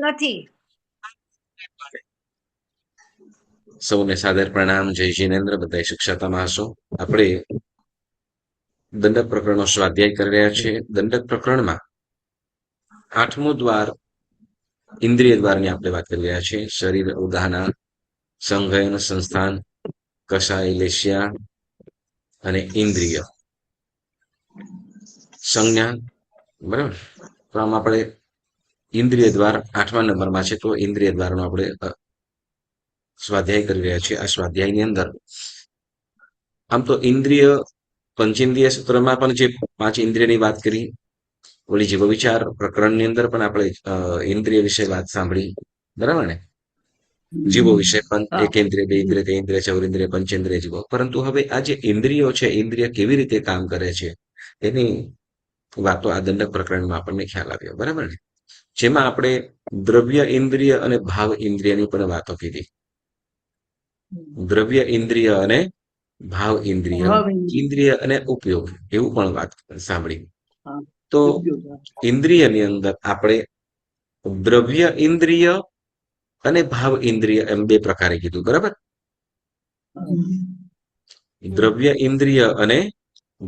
નથી. સૌને સાદર પ્રણામ. જય જીનેન્દ્ર. બધા શિક્ષાતામાં હશો. આપણે દંડક પ્રકરણનો સ્વાધ્યાય કરી રહ્યા છીએ. દંડક પ્રકરણમાં 8મું દ્વાર ઇન્દ્રિય દ્વારની આપણે વાત કરી રહ્યા છીએ. શરીર ઉદાહના, સંઘયન, સંસ્થાન, કષાય, લેશ્યા અને ઇન્દ્રિય સંજ્ઞા. બરાબર. તો આમ આપણે ઇન્દ્રિય દ્વાર 8મા નંબરમાં છે. તો ઇન્દ્રિય દ્વારનો આપણે સ્વાધ્યાય કરી રહ્યા છીએ. આ સ્વાધ્યાયની અંદર આમ તો ઇન્દ્રિય પંચેન્દ્રિય સૂત્રમાં પણ જે 5 ઇન્દ્રિયની વાત કરી, ઓલી જીવ વિચાર પ્રકરણની અંદર પણ આપણે ઇન્દ્રિય વિશે વાત સાંભળી. બરાબર ને? જીવો વિશે પણ હા. એકેન્દ્રિય, બે ઇન્દ્રિય, ત્રણ ઇન્દ્રિય, ચૌરિન્દ્રિય, પંચેન્દ્રિય જીવો. પરંતુ હવે આ જે ઇન્દ્રિયો છે, ઇન્દ્રિય કેવી રીતે કામ કરે છે એની વાતો આ દંડક પ્રકરણમાં આપણને ખ્યાલ આવ્યો. બરાબર ને? જેમાં આપણે દ્રવ્ય ઇન્દ્રિય અને ભાવ ઇન્દ્રિયની પણ વાતો કીધી. દ્રવ્ય ઇન્દ્રિય અને ભાવ ઇન્દ્રિય, ઇન્દ્રિય અને ઉપયોગ, એવું પણ વાત સાંભળી. તો ઇન્દ્રિયની અંદર આપણે દ્રવ્ય ઇન્દ્રિય અને ભાવ ઇન્દ્રિય એમ બે પ્રકારે કીધું. બરાબર? દ્રવ્ય ઇન્દ્રિય અને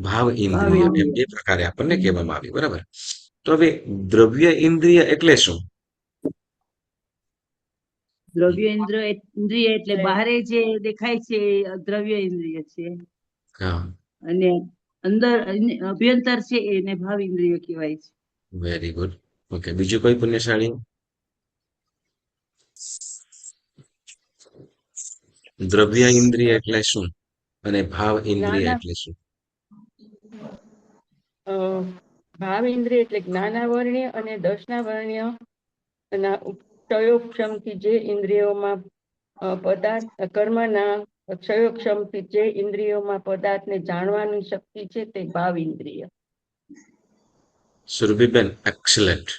ભાવ ઇન્દ્રિય એમ બે પ્રકારે આપણને કહેવામાં આવ્યું. બરાબર? તો હવે દ્રવ્ય ઇન્દ્રિય એટલે શું? દ્રવ્ય ઇન્દ્રિય એટલે બહારે જે દેખાય છે એ દ્રવ્ય ઇન્દ્રિય છે, હા, અને અંદર અભ્યંતર છે એને ભાવ ઇન્દ્રિય કહેવાય છે. Very good. ઓકે, બીજું કોઈ પુણ્યશાળી? દ્રવ્ય ઇન્દ્રિય એટલે શું અને ભાવ ઇન્દ્રિય એટલે શું? ભાવ ઇન્દ્રિય એટલે જ્ઞાનાવરણીય અને દર્શનાવરણીય ક્ષયોક્ષમથી જે ઇન્દ્રિયોમાં પદાર્થ કર્મના ક્ષયોક્ષમથી જે ઇન્દ્રિયોમાં પદાર્થને જાણવાની શક્તિ છે તે ભાવ ઇન્દ્રિય. સુરભીબેન, એક્સલન્ટ.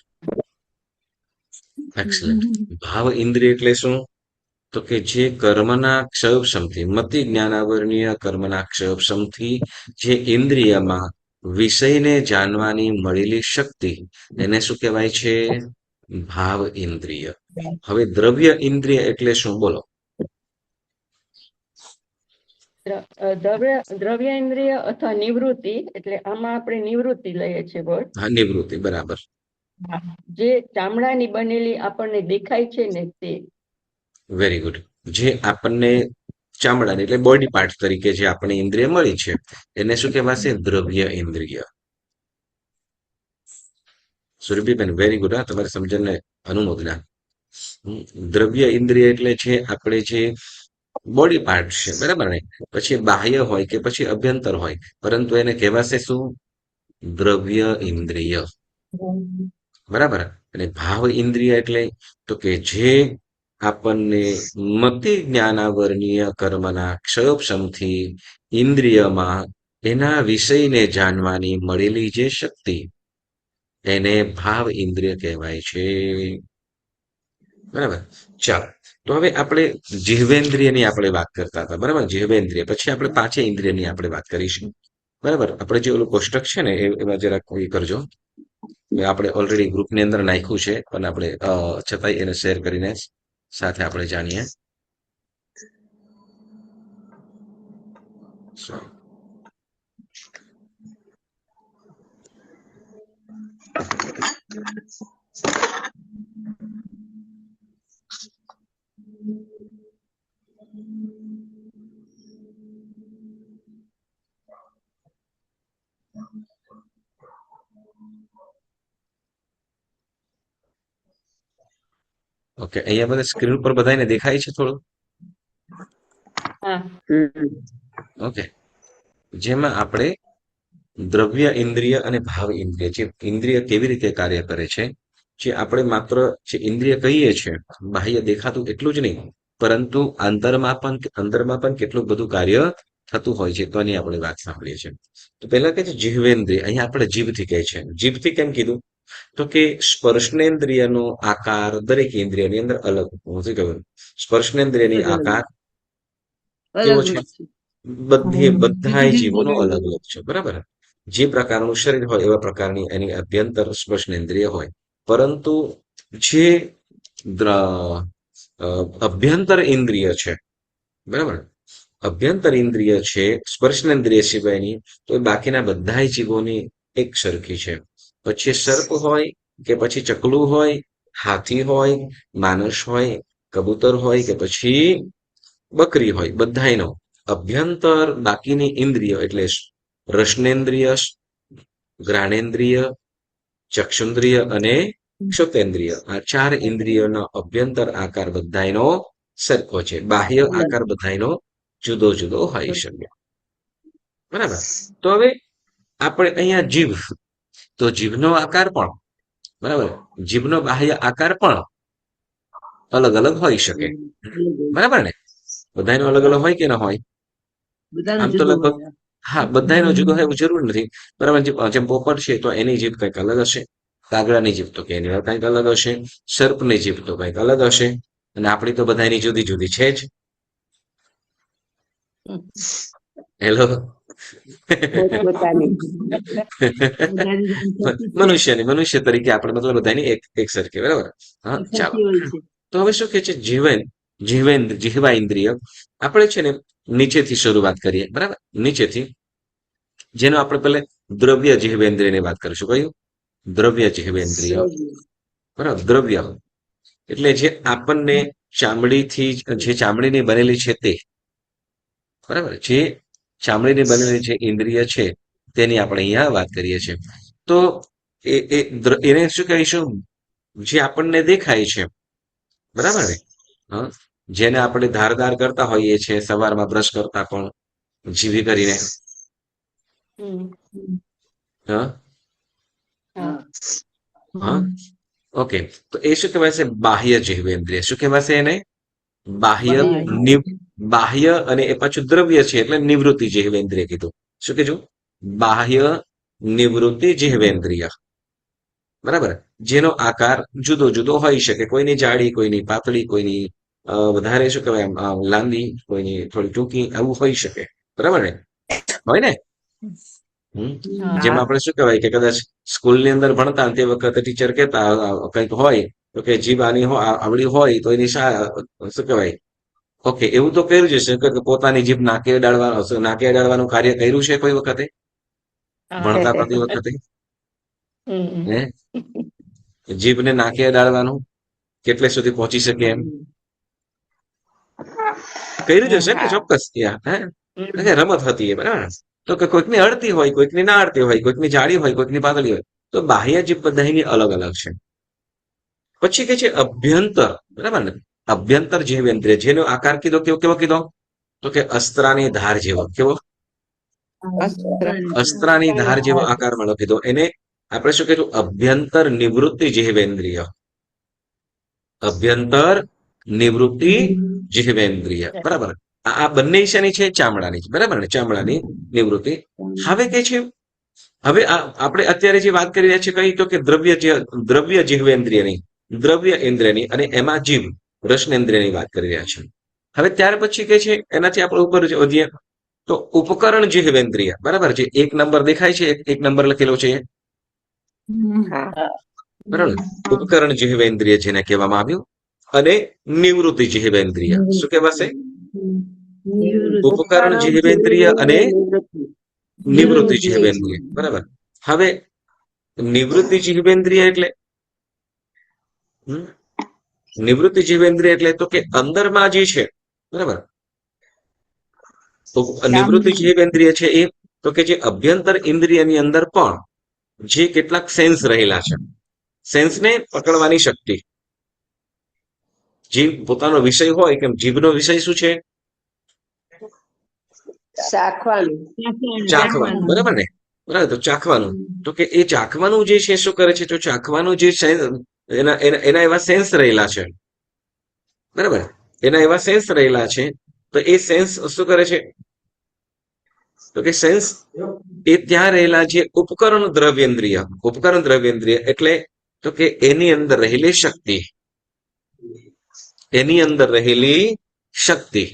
એક્સલન્ટ. ભાવ ઇન્દ્રિય એટલે શું? તો કે જે કર્મના ક્ષયોક્ષમથી, મતિ જ્ઞાનાવરણીય કર્મના ક્ષયોક્ષમથી જે ઇન્દ્રિયમાં વિષયને જાણવાની મળેલી શક્તિ, એને શું કહેવાય છે? ભાવ ઇન્દ્રિય. હવે દ્રવ્ય ઇન્દ્રિય એટલે શું? બોલો. દ્રવ્ય ઇન્દ્રિય અથવા નિવૃત્તિ, એટલે આમાં આપણે નિવૃત્તિ લઈએ છીએ વર્ડ. હા, નિવૃત્તિ. બરાબર. જે ચામડાની બનેલી આપણને દેખાય છે ને તે. Very good. જે આપણને ચામડાની એટલે બોડી પાર્ટ તરીકે જે આપણને ઇન્દ્રિય મળી છે એને શું કહેવાશે? દ્રવ્ય ઇન્દ્રિય. સુરભીબેન, વેરી ગુડ. હા, તમારી સમજણને અનુમોદના. દ્રવ્ય ઇન્દ્રિય એટલે છે આપણે જે બોડી પાર્ટ છે. બરાબર ને? પછી બાહ્ય હોય કે પછી અભ્યંતર હોય, પરંતુ એને કહેવાશે શું? દ્રવ્ય ઇન્દ્રિય. બરાબર. અને ભાવ ઇન્દ્રિય એટલે તો કે જે આપણને મતિ જ્ઞાનાવરણીય કર્મના ક્ષયોક્ષમથી ઇન્દ્રિયમાં એના વિષયને જાણવાની મળેલી જે શક્તિ, એને ભાવ ઇન્દ્રિય કહેવાય છે. બરાબર. ચાલો, તો હવે આપણે જીહ્વેન્દ્રિયની આપણે વાત કરતા હતા. બરાબર? જીહ્વેન્દ્રિય પછી આપણે પાંચે ઇન્દ્રિયની આપણે વાત કરીશું. બરાબર. આપણે જે ઓલું કોષ્ટક છે ને એમાં જરાક કોઈ કરજો. આપણે ઓલરેડી ગ્રુપની અંદર નાખ્યું છે, પણ આપણે છતાંય એને શેર કરીને સાથે આપણે જાણીએ. ઓકે, અહીંયા બધા સ્ક્રીન ઉપર બધાને દેખાય છે થોડું? ઓકે. જેમાં આપણે દ્રવ્ય ઇન્દ્રિય અને ભાવ ઇન્દ્રિય, જે ઇન્દ્રિય કેવી રીતે કાર્ય કરે છે, જે આપણે માત્ર જે ઇન્દ્રિય કહીએ છીએ બાહ્ય દેખાતું એટલું જ નહીં, પરંતુ અંદરમાં પણ કેટલું બધું કાર્ય થતું હોય છે, તો એની આપણે વાત સાંભળીએ છીએ. તો પહેલા કે છે જીહ્વેન્દ્રિય. અહીંયા આપણે જીભથી કહે છે. જીભથી કેમ કીધું? તો કે સ્પર્શનેન્દ્રિયનો આકાર દરેક ઇન્દ્રિયની અંદર અલગ. હું શું કહ્યું? સ્પર્શનેન્દ્રિયની આકાર કેવો છે? બધા જીવોનો અલગ અલગ છે. બરાબર? જે પ્રકારનું શરીર હોય એવા પ્રકારની એની અભ્યંતર સ્પર્શનેન્દ્રિય હોય, પરંતુ જે અભ્યંતર ઇન્દ્રિય છે, બરાબર. અભ્યંતર ઇન્દ્રિય છે સ્પર્શનેન્દ્રિય સિવાયની, તો એ બાકીના બધા જીવોની એક સરખી છે. પછી સર્પ હોય કે પછી ચકલું હોય, હાથી હોય, માનુષ હોય, કબૂતર હોય કે પછી બકરી હોય, બધાયનો અભ્યંતર બાકીની ઇન્દ્રિય એટલે રસનેન્દ્રિય, ઘ્રાણેન્દ્રિય, ચક્ષુન્દ્રિય અને ક્ષુતેન્દ્રિય, આ 4 ઇન્દ્રિયોનો અભ્યંતર આકાર બધાયનો સરખો છે. બાહ્ય આકાર બધાયનો જુદો જુદો હોઈ શકે, બરાબર. તો હવે આપણે અહીંયા જીભ, તો જીભનો આકાર પણ, બરાબર, જીભનો બાહ્ય આકાર પણ અલગ અલગ હોઈ શકે, બરાબર ને? બધાયનો અલગ અલગ હોય કે ન હોય? બધાનું આમ તો જુદું લગભગ હોય. હા, બધાયનો જુદો હોય એવું જરૂર નથી, બરાબર. જેમ પોપટ છે તો એની જીભ કંઈક અલગ હશે, કાગડાની જીભ તો કે એની કંઈક અલગ હશે, સર્પની જીભ તો કંઈક અલગ હશે, અને આપણી તો બધાની જુદી જુદી છે જ. હેલો. પોતપોતાની. બધાની જાણ સરખી જ છે. મનુષ્ય તરીકે આપણે મતલબ બધાની એક એક સરખી, બરાબર. હા, એક ચાલો. સરખી હોય છે. તો હવે શું કે છે જીહવા ઇન્દ્રિય, આપણે છે ને નીચેથી શરૂઆત કરીએ, બરાબર. નીચેથી, જેનો આપણે પહેલે દ્રવ્ય જીહવેન્દ્રિયની વાત કરીશું. કયું? દ્રવ્ય જીહવેન્દ્રિય, બરાબર. દ્રવ્ય એટલે જે આપણને ચામડીથી, જે ચામડીની બનેલી છે તે, બરાબર, જે ચામડીની બનેલી જે ઇન્દ્રિય છે તેની આપણે અહીંયા વાત કરીએ છીએ. તો એને શું કહીશું? જે આપણને દેખાય છે, બરાબર ને? હા, જેને આપણે ધારદાર કરતા હોઈએ છીએ સવારમાં બ્રશ કરતા પણ, જીવી કરીને. હા હા. હા, ઓકે. તો એ શું કહેવાય છે? બાહ્ય જીહવેન્દ્રિય. શું કહેવાશે એને? બાહ્ય બાહ્ય, અને એ પાછું દ્રવ્ય છે એટલે નિવૃત્તિ જીહવેન્દ્રિય કીધું. શું કીધું? બાહ્ય નિવૃત્તિ જીહવેન્દ્રિય, બરાબર. જેનો આકાર જુદો જુદો હોઈ શકે, કોઈની જાડી, કોઈની પાતળી, કોઈની વધારે શું કહેવાય લાંબી, કોઈની થોડી ટૂંકી, આવું હોઈ શકે, બરાબર ને? હોય ને? જેમાં આપણે શું કહેવાય કે કદાચ સ્કૂલની અંદર ભણતા તે વખતે ટીચર કહેતા કંઈક હોય તો કે જીભ આની આવડી હોય તો એની શું કહેવાય, ઓકે, એવું તો કર્યું જ છે કે પોતાની જીભ નાકે અડાડવાનું કાર્ય કર્યું છે કોઈ વખતે ભણતા હતી વખતે? હે, જીભને નાકે અડાડવાનું કેટલે સુધી પહોંચી શકે એમ કર્યું જ હશે ને? ચોક્કસ. હે, રમત હતી એ, બરાબર. તો કે કોઈકની અડતી હોય, કોઈકની ના અડતી હોય, કોઈકની જાડી હોય, કોઈકની પાતળી હોય, તો બાહ્ય જીભ બધાની અલગ અલગ છે. પછી કે છે અભ્યંતર, બરાબર ને? અભ્યંતર જીહવેન્દ્રિય, જેનો આકાર કીધો કેવો કીધો? તો કે અસ્ત્રાની ધાર જેવો. કેવો? અસ્ત્રાની ધાર જેવો આકાર વાળો કીધો. એને આપણે શું કીધું? અભ્યંતર નિવૃત્તિ જીહવેન્દ્રિય. અભ્યંતર નિવૃત્તિ જીહવેન્દ્રિય, બરાબર. આ બંને શેની છે? ચામડાની, બરાબર ને? ચામડાની નિવૃત્તિ. હવે કે છે, હવે આપણે અત્યારે જે વાત કરી રહ્યા છીએ કઈ, તો કે દ્રવ્ય જીહવેન્દ્રિયની, દ્રવ્ય ઇન્દ્રિયની, અને એમાં જીભ રસનેન્દ્રિયની વાત કરી રહ્યા છીએ. હવે ત્યાર પછી કે છે, એનાથી આપણે ઉપર વધીએ તો ઉપકરણ જીહવેન્દ્રિય, બરાબર. જે 1 નંબર દેખાય છે, 1 નંબર લખેલો છે, બરાબર. ઉપકરણ જીહવેન્દ્રિય જેને કહેવામાં આવ્યું, અને નિવૃત્તિ જીહવેન્દ્રિય. શું કહેવાશે? ઉપકરણ જીહવેન્દ્રિય અને નિવૃત્તિ જીહવેન્દ્રિય, બરાબર. હવે નિવૃત્તિ જીહવેન્દ્રિય એટલે નિવૃત્તિ જીહવેન્દ્રિય એટલે તો કે અંદરમાં જે છે, બરાબર. તો નિવૃત્તિ જીહવેન્દ્રિય છે એ તો કે જે અભ્યંતર ઇન્દ્રિયની અંદર પણ જે કેટલાક સેન્સ રહેલા છે, સેન્સને પકડવાની શક્તિ. જીભ પોતાનો વિષય હોય, કે જીભનો વિષય શું છે? ચાખવાનું, બરાબર ને? બરાબર. તો ચાખવાનું, તો કે એ ચાખવાનું જે છે શું કરે છે? તો ચાખવાનું જે એના એવા સેન્સ રહેલા છે, બરાબર. એના એવા સેન્સ રહેલા છે, તો એ સેન્સ શું કરે છે? તો કે સેન્સ એ ત્યાં રહેલા જે ઉપકરણ દ્રવ્યેન્દ્રિય એટલે તો કે એની અંદર રહેલી શક્તિ, એની અંદર રહેલી શક્તિ,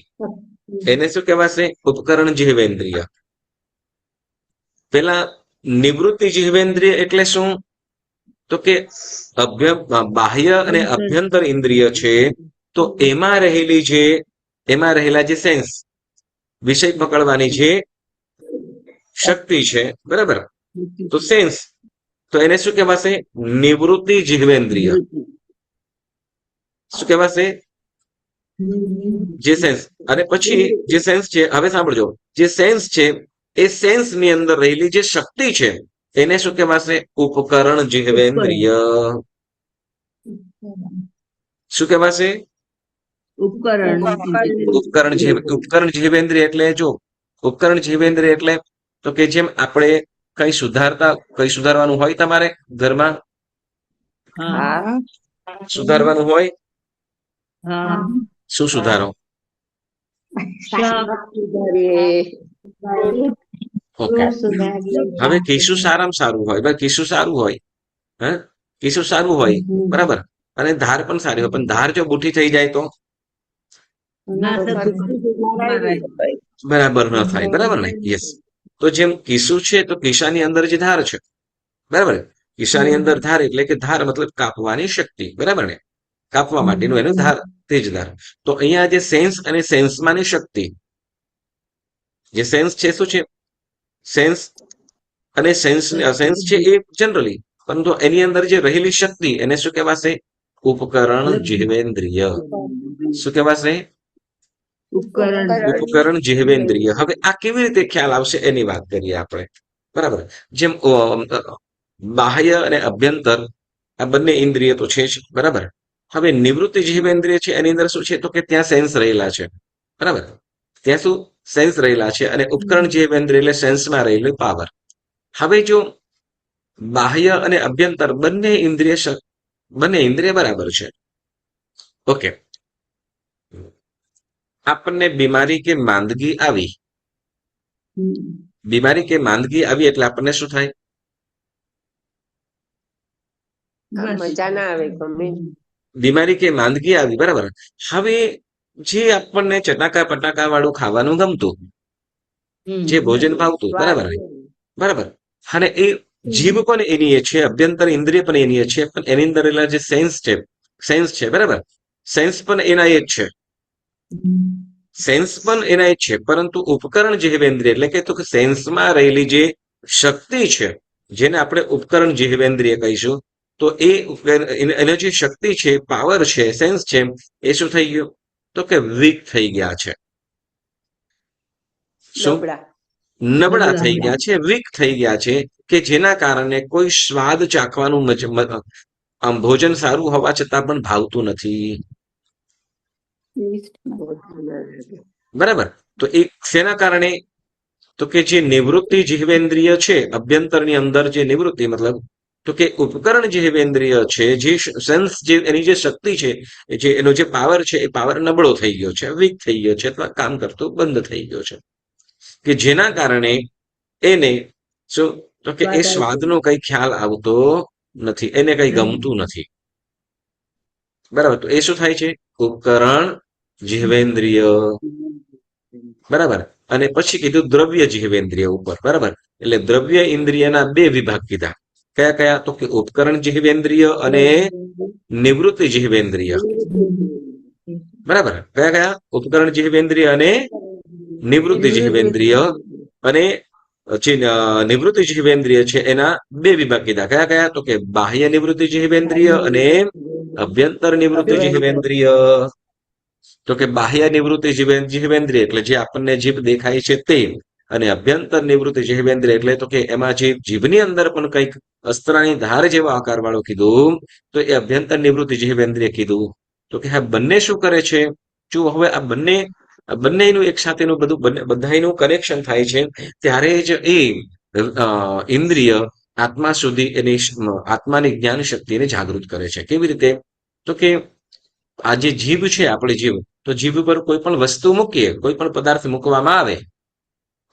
એને શું કહેવાશે? ઉપકરણ જીહવેન્દ્રિય. પેલા નિવૃત્તિ જીહવેન્દ્રિય એટલે શું? તો કે બાહ્ય અને અભ્યંતર ઇન્દ્રિય છે, તો એમાં રહેલા જે સેન્સ, વિષય પકડવાની જે શક્તિ છે, બરાબર, તો સેન્સ, તો એને શું કહેવાશે? નિવૃત્તિ જીહ્વેન્દ્રિય. શું કહેવાશે? જે સેન્સ. અને પછી જે સેન્સ છે, હવે સાંભળજો, જે સેન્સ છે એ સેન્સ ની અંદર રહેલી જે શક્તિ છે એને શું કહેવાશે? ઉપકરણ જીહ્વેન્દ્રિય. શું કહેવાશે? ઉપકરણ ઉપકરણ જીહ્વેન્દ્રિય એટલે જો, ઉપકરણ જીહ્વેન્દ્રિય એટલે તો કે જેમ આપણે કઈ સુધારવાનું હોય તમારે ઘરમાં, હા સુધારવાનું હોય, હા શું સુધારો? શાક ઓકે. હવે કીશું સારામાં સારું હોય, ભાઈ કીશું સારું હોય, હે કીશું સારું હોય, બરાબર, અને ધાર પણ સારી હોય, પણ ધાર જો બુઠી થઈ જાય તો ના થતું મહારાજ. બરાબર ન થાય, બરાબર ને? યસ. તો જેમ કીસું છે તો કીસાની અંદર જે ધાર છે, બરાબર, કીસાની અંદર ધાર એટલે કે ધાર મતલબ કાપવાની શક્તિ, બરાબર ને? કાપવા માટેનું એનું ધાર, તેજ ધાર. તો અહીંયા જે સેન્સ અને સેન્સમાંની શક્તિ, જે સેન્સ છે શું છે? સેન્સ અને સેન્સ છે એ જનરલી, પરંતુ એની અંદર જે રહેલી શક્તિ એને શું કહેવાશે? ઉપકરણ જીહ્વેન્દ્રિય. શું કહેવાશે? ઉપકરણ જીહ્વેન્દ્રિય. હવે આ કેવી રીતે ખ્યાલ આવશે એની વાત કરીએ આપણે, બરાબર. જેમ બાહ્ય અને અભ્યંતર આ બંને ઇન્દ્રિય તો છે જ, બરાબર. હવે નિવૃત્તિ જીહ્વેન્દ્રિય છે એની અંદર શું છે? તો કે ત્યાં સેન્સ રહેલા છે, બરાબર, ત્યાં શું સેન્સ રહેલા છે, અને ઉપકરણ જીહ્વેન્દ્રિય એટલે સેન્સમાં રહેલું પાવર. હવે જો બાહ્ય અને અભ્યંતર બંને ઇન્દ્રિય બરાબર છે, ઓકે. આપણને બીમારી કે માંદગી આવી, એટલે આપણને શું થાય? મજા ના આવે, ગમે બીમારી કે માંદગી આવી, બરાબર. હવે જે આપણને ચટાકા પટાકા વાળું ખાવાનું ગમતું, જે ભોજન ભાવતું, બરાબર ને? બરાબર. અને એ જીભ પણ એની એ છે, અભ્યંતર ઇન્દ્રિય પણ એની એ છે, પણ એની અંદર રહેલા જે સેન્સ છે, બરાબર, સેન્સ પણ એના એ જ છે, સેન્સ પણ એના જ છે, પરંતુ ઉપકરણ જીહ્વેન્દ્રિય એટલે કે તો કે સેન્સમાં રહેલી જે શક્તિ છે, જેને આપણે ઉપકરણ જીહ્વેન્દ્રિય કહીશું, તો એનો જે શક્તિ છે, પાવર છે, સેન્સ છે, એ શું થઈ ગયું? તો કે વીક થઈ ગયા છે. શું? નબળા થઈ ગયા છે, વીક થઈ ગયા છે, કે જેના કારણે કોઈ સ્વાદ ચાખવાનું ભોજન સારું હોવા છતાં પણ ભાવતું નથી, બરાબર. તો એ શેના કારણે? તો કે જે નિવૃત્તિ જીહ્વેન્દ્રિય છે, અભ્યંતરની અંદર જે નિવૃત્તિ મતલબ તો કે ઉપકરણ જીહ્વેન્દ્રિય છે, જે સેન્સ, જે એની જે શક્તિ છે, જે એનો જે પાવર છે, એ પાવર નબળો થઈ ગયો છે, વીક થઈ ગયો છે, અથવા કામ કરતો બંધ થઈ ગયો છે, કે જેના કારણે એને શું? તો કે એ સ્વાદનો કઈ ખ્યાલ આવતો નથી, એને કઈ ગમતું નથી, બરાબર. તો એ શું થાય છે? ઉપકરણ જીહ્વેન્દ્રિય, બરાબર. અને પછી કીધું દ્રવ્ય જીહ્વેન્દ્રિય ઉપર, બરાબર. એટલે દ્રવ્ય ઇન્દ્રિયના બે વિભાગ કીધા. કયા કયા? તો કે ઉપકરણ જીહ્વેન્દ્રિય અને નિવૃત્તિ જીહ્વેન્દ્રિય, બરાબર. કયા કયા? ઉપકરણ જીહ્વેન્દ્રિય અને નિવૃત્તિ જીહ્વેન્દ્રિય. અને જે નિવૃત્તિ જીહ્વેન્દ્રિય છે એના બે વિભાગ કીધા. કયા કયા? તો કે બાહ્ય નિવૃત્તિ જીહ્વેન્દ્રિય અને અભ્યંતર નિવૃત્તિ જીહ્વેન્દ્રિય. તો કે બાહ્ય નિવૃત્તિ જીહ્વેન્દ્રિય એટલે જે આપણને જીભ દેખાય છે તે, અને અભ્યંતર નિવૃત્તિ જીહ્વેન્દ્રિય એટલે તો કે એમાં જે જીભની અંદર પણ કંઈક અસ્ત્રાની ધાર જેવા આકાર વાળું કીધું, તો એ અભ્યંતર નિવૃત્તિ જીહ્વેન્દ્રિય કીધું. તો કે આ બંને શું કરે છે? જો હવે આ બંનેનું એક સાથેનું બધાનું કનેક્શન થાય છે, ત્યારે જ એ ઇન્દ્રિય આત્મા સુધી એની આત્માની જ્ઞાન શક્તિને જાગૃત કરે છે. કેવી રીતે? તો કે આ જે જીભ છે, આપણી જીભ, તો જીભ પર કોઈ પણ વસ્તુ મૂકીએ, કોઈ પણ પદાર્થ મૂકવામાં આવે,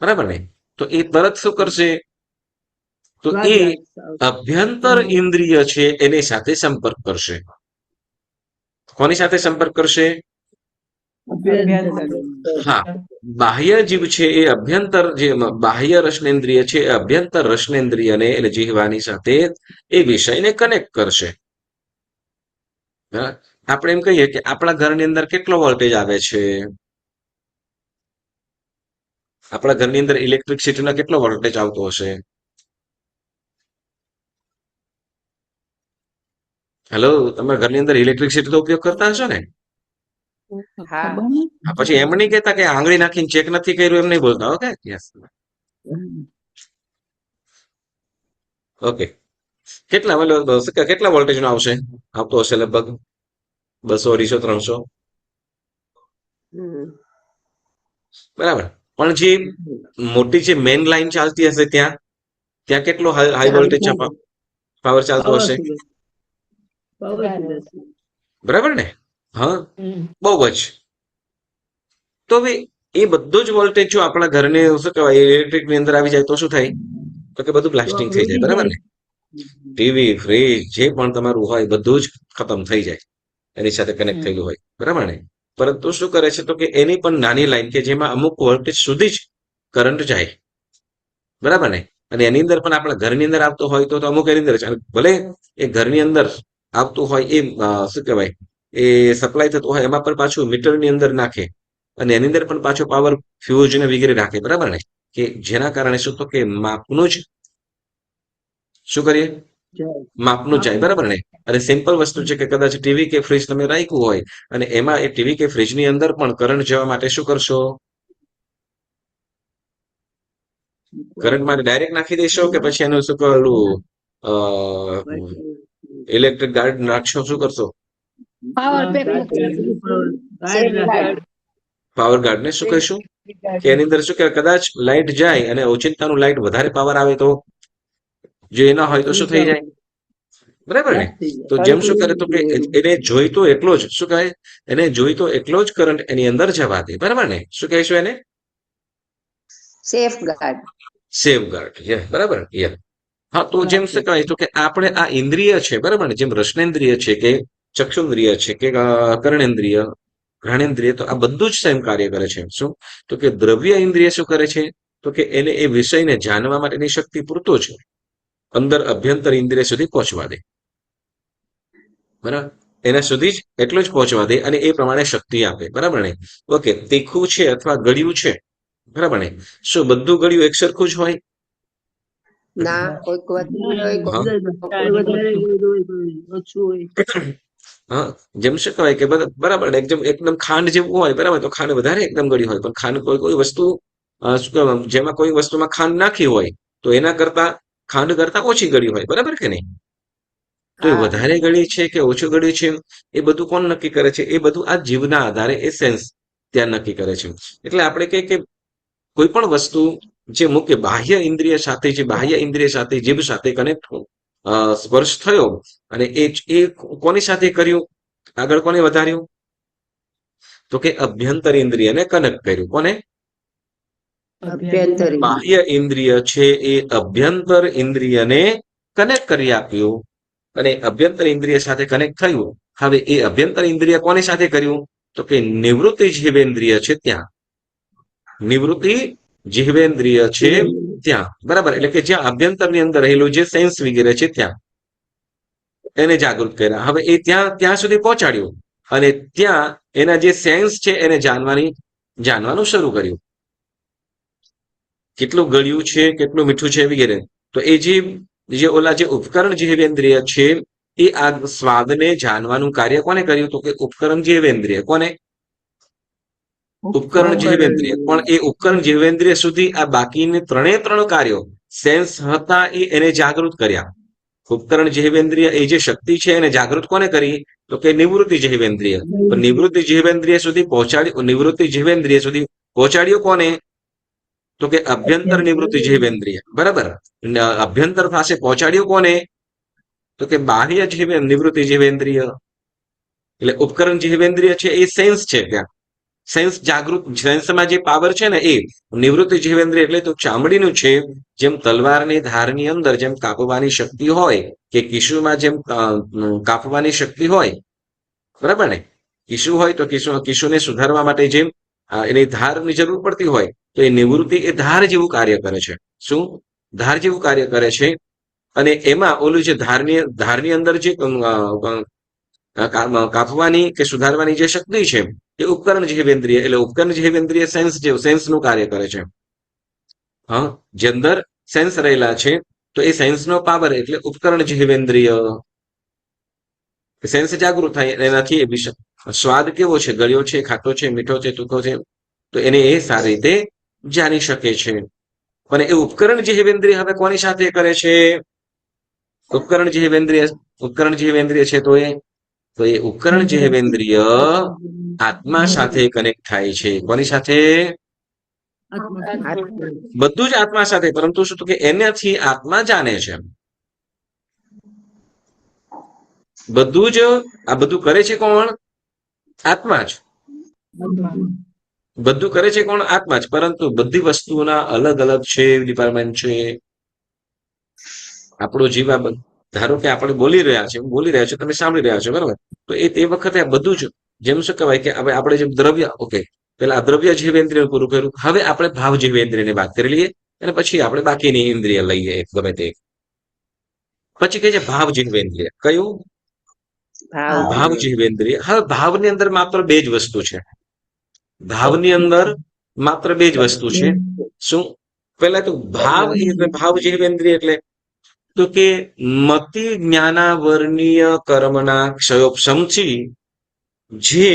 બરાબર ને? તો એ તરત શું કરશે? તો એ અભ્યંતર ઇન્દ્રિય છે એની સાથે સંપર્ક કરશે. કોની સાથે સંપર્ક કરશે? હા, બાહ્ય જીભ છે એ અભ્યંતર જે બાહ્ય રસનેન્દ્રિય છે એ અભ્યંતર રસનેન્દ્રિયને એટલે જીહવાની સાથે એ વિષયને કનેક્ટ કરશે. હા, આપણે એમ કહીએ કે આપણા ઘરની અંદર કેટલો વોલ્ટેજ આવે છે? આપણા ઘરની અંદર ઇલેક્ટ્રિસિટીનો કેટલો વોલ્ટેજ આવતો હશે? હેલો, તમારા ઘરની અંદર ઇલેક્ટ્રિસિટીનો ઉપયોગ કરતા હશો ને? હા હા, પછી એમ નહીં કહેતા કે આંગળી નાખીને ચેક નથી કર્યું એમ નહીં બોલતા. Okay, yes. ઓકે, કેટલા મતલબ શું કે કેટલા વોલ્ટેજ નો આવતો હશે લગભગ 200, 250, 300, હમ. બરાબર. પણ જે મોટી જે મેઇન લાઈન ચાલતી હશે ત્યાં ત્યાં કેટલો હાઈ વોલ્ટેજ પાવર ચાલતો હશે? પાવરફુલ હશે. બરાબર ને? હા, હમ. બહુ જ. તો હવે એ બધો જ વોલ્ટેજ જો આપણા ઘરને શું કહેવાય ઇલેક્ટ્રિક ની અંદર આવી જાય તો શું થાય? તો કે બધું તો બ્લાસ્ટિંગ થઈ જાય. ઉડી બરાબર જાય. ને? ટીવી, ફ્રીજ જે પણ તમારું હોય બધું જ ખતમ થઈ જાય એની સાથે કનેક્ટ હમ. થયેલું હોય. બરાબર ને? પરંતુ શું કરે છે તો કે એની પણ નાની લાઈન કે જેમાં અમુક વોલ્ટેજ સુધી જ કરંટ જાય. બરાબર ને? અને એની અંદર પણ આપણા ઘરની અંદર આવતો હોય તો અમુક એની અંદર ચાલે. ભલે એ ઘરની અંદર આવતું હોય એ શું કહેવાય એ સપ્લાય થતું હોય એમાં પણ પાછું મીટરની અંદર નાખે અને એની અંદર પણ પાછો પાવર ફ્યુઝ ને વગેરે રાખે. બરાબર ને? કે જેના કારણે શું તો કે માપનું જ શું કરીએ? જાય. માપનું જાય. બરાબર ને? અને સિમ્પલ વસ્તુ છે કે કદાચ ટીવી કે ફ્રીજ તમે રાખ્યું હોય અને એમાં એ ટીવી કે ફ્રીજની અંદર પણ કરંટ જવા માટે શું કરશો? કરંટ માટે ડાયરેક્ટ નાખી દેશો કે પછી એનું શું કહેલું ઇલેક્ટ્રિક ગાર્ડ નાખશો? શું કરશો? Power pack guard power guard ને શું કહીશું કે એની અંદર શું કે કદાચ લાઇટ જાય અને ઓચિંતાનું લાઇટ વધારે પાવર આવે તો જો એ ના હોય તો શું થઈ જાય? બરાબર ને? તો જેમ શું કરે તો કે એને જોઈતો એટલો જ શું કહે એને જોઈતો એટલો જ કરંટ એની અંદર જવા દે. બરાબર ને? શું કહીશું એને? Safe guard. Safe guard. બરાબર. હા, તો જેમ શું કહેવાય તો કે આપણે આ ઇન્દ્રિય છે. બરાબર ને? જેમ રસનેન્દ્રિય છે કે ચક્ષુન્દ્રિય છે કે કર્ણેન્દ્રિય, ઘ્રાણેન્દ્રિય, તો આ બધું જ સેમ કાર્ય કરે છે. શું તો કે દ્રવ્ય ઇન્દ્રિય શું કરે છે તો કે એને એ વિષયને જાણવા માટેની શક્તિ પૂરતો છે અંદર અભ્યંતર ઇન્દ્રિય સુધી પહોંચવા દે. બરાબર? એના સુધી જ એટલું જ પહોંચવા દે અને એ પ્રમાણે શક્તિ આપે. બરાબર ને? ઓકે, તીખું છે અથવા ગળ્યું છે. બરાબર ને? શું બધું ગળ્યું એક સરખું જ હોય? ના કોઈક વધારે હોય હા. કોઈ વધારે કોઈ ઓછું હોય. હા, જેમ શું કહેવાય કે બરાબર ને એકદમ ખાંડ જેવું હોય. બરાબર? તો ખાંડ વધારે એકદમ ગળી હોય પણ ખાંડ કોઈ વસ્તુ શું કહેવાય જેમાં કોઈ વસ્તુમાં ખાંડ નાખી હોય તો એના કરતા ખાંડ કરતા ઓછી ગળી હોય. બરાબર કે નહીં? તો એ હા વધારે ગળી છે કે ઓછું ગળ્યું છે એ બધું કોણ નક્કી કરે છે? એ બધું આ જીવના આધારે એ સેન્સ ત્યાં નક્કી કરે છે. એટલે આપણે કહીએ કે કોઈ પણ વસ્તુ જે મુખ્ય બાહ્ય ઇન્દ્રિય સાથે જે બાહ્ય ઇન્દ્રિય સાથે જીભ સાથે કનેક્ટ સ્પર્શ થયો અને એ કોની સાથે કર્યું? આગળ કોને વધાર્યું? તો કે અભ્યંતર ઇન્દ્રિયને કનેક્ટ કર્યું. કોને? અભ્યંતરી. બાહ્ય ઇન્દ્રિય છે એ અભ્યંતર ઇન્દ્રિયને કનેક્ટ કરી આપ્યું અને અભ્યંતર ઇન્દ્રિય સાથે કનેક્ટ થયું. હવે એ અભ્યંતર ઇન્દ્રિય કોની સાથે કર્યું? તો કે નિવૃત્તિ જીવેન્દ્રિય છે ત્યાં. નિવૃત્તિ જીવેન્દ્રિય છે ત્યાં. બરાબર? એટલે કે જ્યાં અભ્યંતરની અંદર રહેલું જે સેન્સ વગેરે છે ત્યાં એને જાગૃત કર્યા. હવે એ ત્યાં સુધી પહોંચાડ્યું અને ત્યાં એના જે સેન્સ છે એને જાણવાનું શરૂ કર્યું. કેટલું ગળ્યું છે, કેટલું મીઠું છે વગેરે. તો એ જે ઓલા જે ઉપકરણ જીવેન્દ્રિય છે એ આ સ્વાદને જાણવાનું કાર્ય કોને કર્યું? તો કે ઉપકરણ જીવેન્દ્રિય. કોને? ઉપકરણ જીવેન્દ્રિય. પણ એ ઉપકરણ જીવેન્દ્રિય સુધી આ બાકીની ત્રણ કાર્યો સેન્સ હતા એને જાગૃત કર્યા. ઉપકરણ જીવેન્દ્રિય એ જે શક્તિ છે એને જાગૃત કોને કરી? તો કે નિવૃત્તિ જીવેન્દ્રિય. પણ નિવૃત્તિ જીવેન્દ્રિય સુધી પહોંચાડ્યું. નિવૃત્તિ જીવેન્દ્રિય સુધી પહોંચાડ્યું કોને? તો કે અભ્યંતર નિવૃત્તિ જીવેન્દ્રિય. બરાબર? અભ્યંતર પાસે પહોંચાડ્યું કોને? તો કે બાહ્ય નિવૃત્તિ જીવેન્દ્રિય. એટલે ઉપકરણ જીવેન્દ્રિય છે એ સેન્સ છે ત્યાં. સેન્સ જાગૃત સેન્સમાં જે પાવર છે ને એ નિવૃત્તિ જીવેન્દ્રિય એટલે તો ચામડીનું છે. જેમ તલવારની ધારની અંદર જેમ કાપવાની શક્તિ હોય કે કિશુમાં જેમ કાપવાની શક્તિ હોય. બરાબર ને? કિશુ હોય તો કિશુને સુધારવા માટે જેમ એની ધારની જરૂર પડતી હોય તો એ નિવૃત્તિ એ ધાર જેવું કાર્ય કરે છે. શું? ધાર જેવું કાર્ય કરે છે. અને એમાં ઓલું જે ધારની અંદર જે કાપવાની કે સુધારવાની જે શક્તિ છે એ ઉપકરણ જીવેન્દ્રિય, એટલે ઉપકરણ જીવેન્દ્રિય સેન્સનું કાર્ય કરે છે. હા, જે અંદર સેન્સ રહેલા છે તો એ સેન્સનો પાવર એટલે ઉપકરણ જીવેન્દ્રિય. સેન્સ જાગૃત થાય એનાથી સ્વાદ કેવો છે, ગળ્યો છે, ખાટો છે, મીઠો છે, તીખો છે, તો એને એ સારી રીતે જાણી શકે છે. અને એ ઉપકરણ જીવેન્દ્રિય હવે કોની સાથે કરે છે? ઉપકરણ જીવેન્દ્રિય છે તો એ ઉપકરણ જીવેન્દ્રિય આત્મા સાથે કનેક્ટ થાય છે. કોની સાથે? બધું જ આત્મા સાથે, પરંતુ શું તો કે એનાથી આત્મા જાણે છે. બધું જ આ બધું કરે છે કોણ? આત્મા જ. બધું કરે છે કોણ? આત્મા જ. પરંતુ બધી વસ્તુઓના અલગ અલગ છે, ડિપાર્ટમેન્ટ છે. આપણું જીવા ધારો કે આપણે બોલી રહ્યા છે, તમે સાંભળી રહ્યા છો, બરાબર? તો તે વખતે આ બધું જ જેમ શું કહેવાય કે હવે આપણે જેમ દ્રવ્ય, ઓકે, પેલા દ્રવ્ય જીવેન્દ્રિય પૂરું કર્યું, હવે આપણે ભાવ જીવેન્દ્રિયની વાત કરી લઈએ અને પછી આપણે બાકીની ઇન્દ્રિય લઈએ ગમે તે. પછી કહે છે ભાવ જીવેન્દ્રિય. કયું? ભાવ જીવેન્દ્રિય. હવે ભાવની અંદર માત્ર બે જ વસ્તુ છે. ભાવની અંદર માત્ર બે જ વસ્તુ છે. શું? પેલા તો ભાવ જીવેન્દ્રિય એટલે તો કે મતિ જ્ઞાનાવર્ણીય કર્મના ક્ષયોપશમથી જે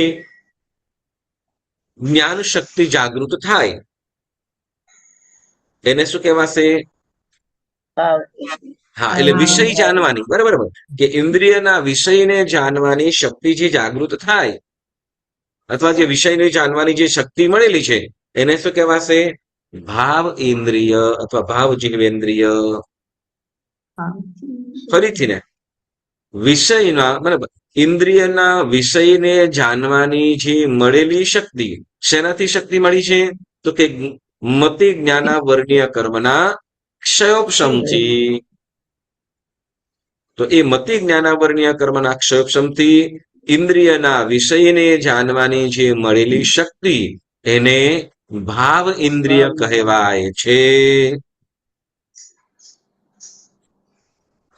જ્ઞાન શક્તિ જાગૃત થાય એને શું કહેવાશે? હા, એટલે વિષય જાણવાની, બરાબર, કે ઇન્દ્રિયના વિષયને જાણવાની શક્તિ જે જાગૃત થાય અથવા જે વિષયને જાણવાની જે શક્તિ મળેલી છે એને શું કહેવાશે? ભાવ ઇન્દ્રિય અથવા ભાવ જીવેન્દ્રિય. ફરીથી ને, વિષયના બરાબર ઇન્દ્રિયના વિષયને જાણવાની જે મળેલી શક્તિ, શેનાથી શક્તિ મળી છે? તો કે મતિ જ્ઞાનાવર્ણીય કર્મના ક્ષયોપશમથી. તો એ મતિ જ્ઞાનાવર્ણીય કર્મના ક્ષયોપશમથી ઇન્દ્રિયના વિષયને જાણવાની જે મળેલી શક્તિ એને ભાવ ઇન્દ્રિય કહેવાય છે.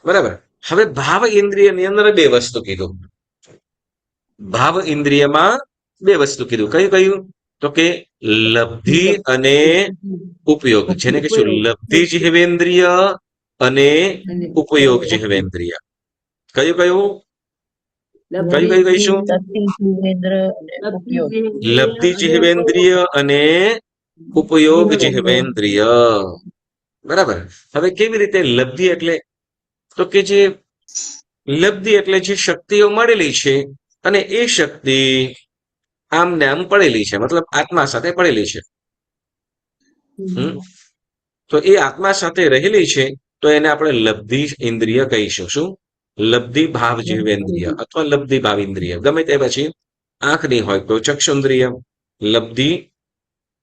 બરાબર. હવે ભાવ ઇન્દ્રિયની અંદર બે વસ્તુ કીધું. ભાવ ઇન્દ્રિયમાં બે વસ્તુ કીધું. કયું? તો કે લબ્ધિ અને ઉપયોગ. જેને કહીશું લબ્ધિ જીવેન્દ્રિય અને ઉપયોગ જીવેન્દ્રિય. કયું કહીશું? લબ્ધિ જીવેન્દ્રિય અને ઉપયોગ જીવેન્દ્રિય. બરાબર. હવે કેવી રીતે લબ્ધિ એટલે તો કે જે લબ્ધિ એટલે જે શક્તિઓ મળેલી છે અને એ શક્તિ આમ ને આમ પડેલી છે, મતલબ આત્મા સાથે પડેલી છે. તો એ આત્મા સાથે રહેલી છે તો એને આપણે લબ્ધિ ઇન્દ્રિય કહીશું. શું? લબ્ધિ ભાવ જીવેન્દ્રિય અથવા લબ્ધિ ભાવ ઇન્દ્રિય, ગમે તે. પછી આંખની હોય તો ચક્ષુન્દ્રિય, લબ્ધિ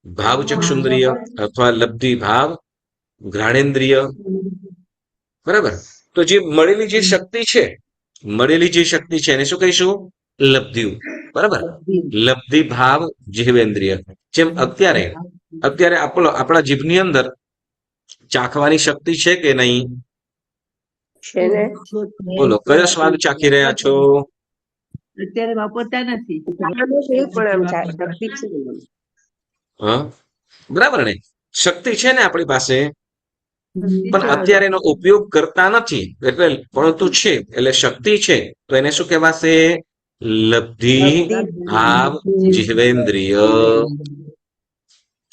ભાવ ચક્ષુન્દ્રિય અથવા લબ્ધિ ભાવ ઘ્રાણેન્દ્રિય. બરાબર. તો જે મળેલી જે શક્તિ છે એને શું કહીશું? લબ્ધિ. બરાબર. લબ્ધિ ભાવ જીવેન્દ્રિય. જેમ અત્યારે આપણા જીભની અંદર ચાખવાની શક્તિ છે કે નહીં? બોલો, કયો સ્વાદ ચાખી રહ્યા છો? અત્યારે વાપરતા નથી. હા, બરાબર ને, શક્તિ છે ને આપણી પાસે, પણ અત્યારે એનો ઉપયોગ કરતા નથી, એટલે પરંતુ છે, એટલે શક્તિ છે તો એને શું કહેવાશે? લબ્ધિ ભાવ જીવેન્દ્રિય.